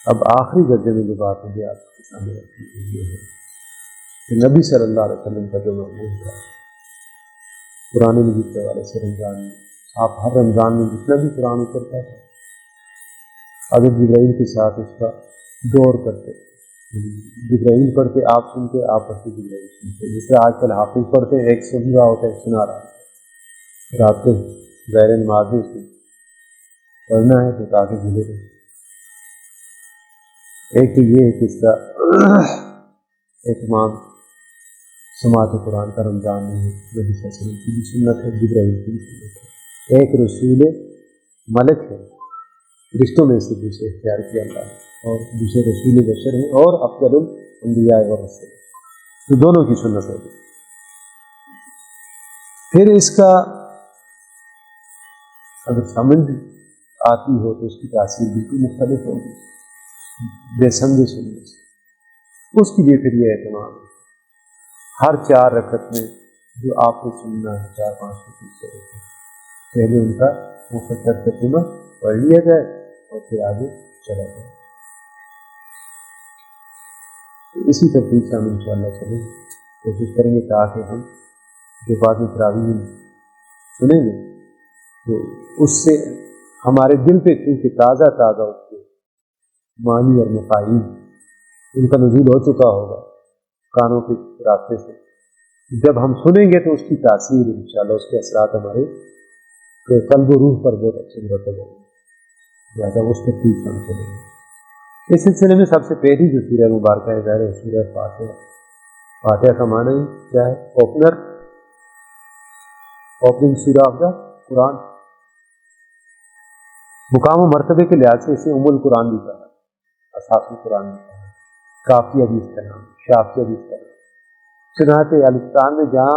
اب آخری درجے میں جو بات مجھے آپ کے سامنے رکھنی ہے یہ ہے کہ نبی صلی اللہ علیہ وسلم کا جو معمول تھا قرآن مجید کے حوالے سے رمضان میں، آپ ہر رمضان میں جتنا بھی قرآن اترتا تھا اگر جبرائیل کے ساتھ اس کا دور کرتے، جبرائیل پڑھتے آپ سنتے، آپ پڑھتے جبرائیل سنتے. جس طرح آج کل حافظ پڑھتے ہیں، ایک سن رہا ہوتا ہے ایک سنا رہا ہے، رات کو غیر نمازی سے پڑھنا ہے تو تاکہ بھولے رہے. ایک تو یہ ہے کہ اس کا اہتمام سماعت قرآن کا رمضان میں نبی صلی اللہ علیہ وسلم کی بھی سنت ہے، جبرائیل کی بھی سنت ہے. ایک رسول ملک ہے، رشتوں میں سے دوسرے اختیار کیا اللہ نے، اور دوسرے رسول بشر ہیں اور افضل الانبیاء والرسل، تو دونوں کی سنت ہے. پھر اس کا اگر سمجھ آتی ہو تو اس کی تاثیر بالکل مختلف ہوگی بے سمجھے سننے سے. اس کے لیے پھر یہ اہتمام ہے ہر 4 رکعت میں جو آپ کو سننا ہے 4-5 سے پہلے ان کا مفصل ترجمہ پڑھ لیا جائے اور پھر آگے چلا جائے. اسی ترتیب سے ہم انشاءاللہ چلیں، کوشش کریں گے تاکہ ہم جو بعد میں تراویح سنیں گے تو اس سے ہمارے دل پہ چونکہ تازہ اس کے معنی اور مفاہیم ان کا نزول ہو چکا ہوگا کانوں کے راستے سے، جب ہم سنیں گے تو اس کی تاثیر انشاءاللہ اس کے اثرات ہمارے قلب و روح پر بہت اچھے مرتب ہوں گے. لہٰذا اس ترتیب سے ہم چلیں گے. اس سلسلے میں سب سے پہلی جو سورہ مبارکہ ہے ظاہر ہے سورہ فاتحہ. فاتحہ کا معنی کیا ہے؟ اوپننگ سورہ آف دا قرآن. مقام و مرتبے کے لحاظ سے اسے ام القرآن بھی کہا ہے، اساس القرآن بھی کہا ہے، کافی حدیث کا نام، شافی حدیث کا نام. چنانچہ عالستان میں جہاں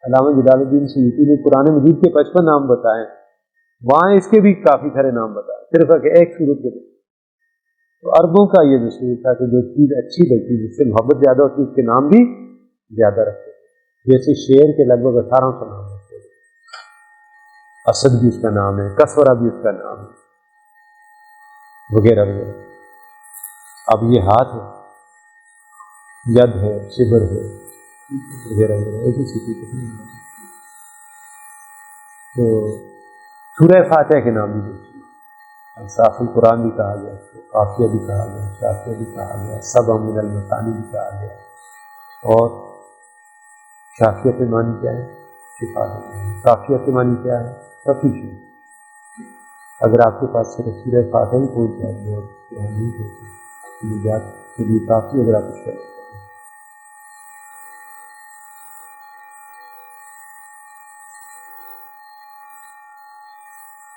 علامہ جلال الدین سیوطی نے قرآن مجید کے 55 نام بتائے وہاں اس کے بھی کافی سارے نام بتائے، صرف ایک صورت کے لیے. تو عربوں کا یہ دستور تھا کہ جو چیز اچھی لگتی جس سے محبت زیادہ ہوتی اس کے نام بھی زیادہ رکھتے. جیسے شیر کے لگ بھگ 1800 نام رکھتے ہیں، اسد بھی اس کا نام ہے، کسورہ بھی اس کا نام ہے، وغیرہ وغیرہ. اب یہ ہاتھ ہے، ید ہے، شبر ہے، وغیرہ وغیرہ ایسی چیزیں. تو سورہ فاتحہ کے نام بھی دیکھیے، انصاف القرآن بھی کہا گیا، قافیہ بھی کہا گیا، شافیہ بھی کہا گیا، سبع من المثانی بھی کہا گیا. اور شافیہ کے معنی کیا ہے؟ شفا دینا. قافیہ کے معنی کیا ہے؟ سفیشینٹ. اگر آپ کے پاس صرف سورہ فاتحہ ہی پہنچ جائے اور نہیں ہوتی نجات کے لیے کافی اگر آپ اس کا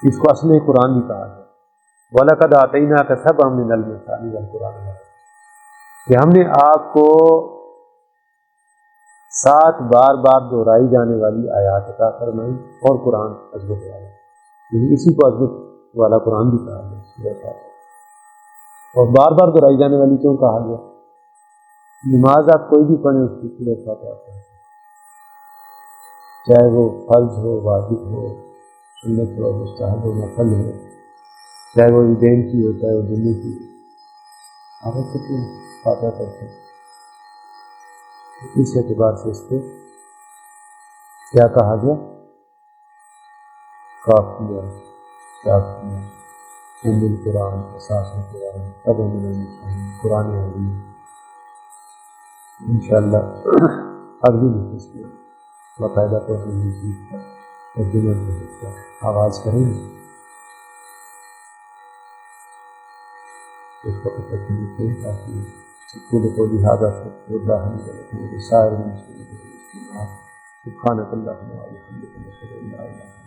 اس کو اصل قرآن بھی کہا ہے. وَلَقَدْ آتَيْنَاكَ سَبْعًا مِنَ الْمَثَانِي وَالْقُرْآنِ کہ ہم نے آپ کو 7 بار بار دہرائی جانے والی آیات عطا فرمائی اور قرآن عظمت والا، یعنی اسی کو عظمت والا قرآن بھی کہا گیا. اور بار بار دہرائی جانے والی کیوں کہا گیا؟ نماز آپ کوئی بھی پڑھیں اس کی سورہ فاتحہ پڑھیں، چاہے وہ فرض ہو، واجب ہو، سنت ہو، مستحب ہو، نفل ہو، چاہے وہ عیدین کی ہو، چاہے وہ جمعے کی ہو، آپ کتنی فاتحہ پڑھتے ہیں؟ اس اعتبار سے اس کو کیا کہا گیا؟ کافیہ، شافیہ، ام القرآن، اساس القرآن، اب قرآن عظیم. انشاءاللہ اگلی نفس میں باقاعدہ پڑھنے کی ترجمہ کا آغاز کریں گے. اس وقت تک ملتے ہیں تاکہ سکول کو لہٰذا سے اللہ سائر سبحانک اللہم و بحمدک نشہد ان لا الہ الا انت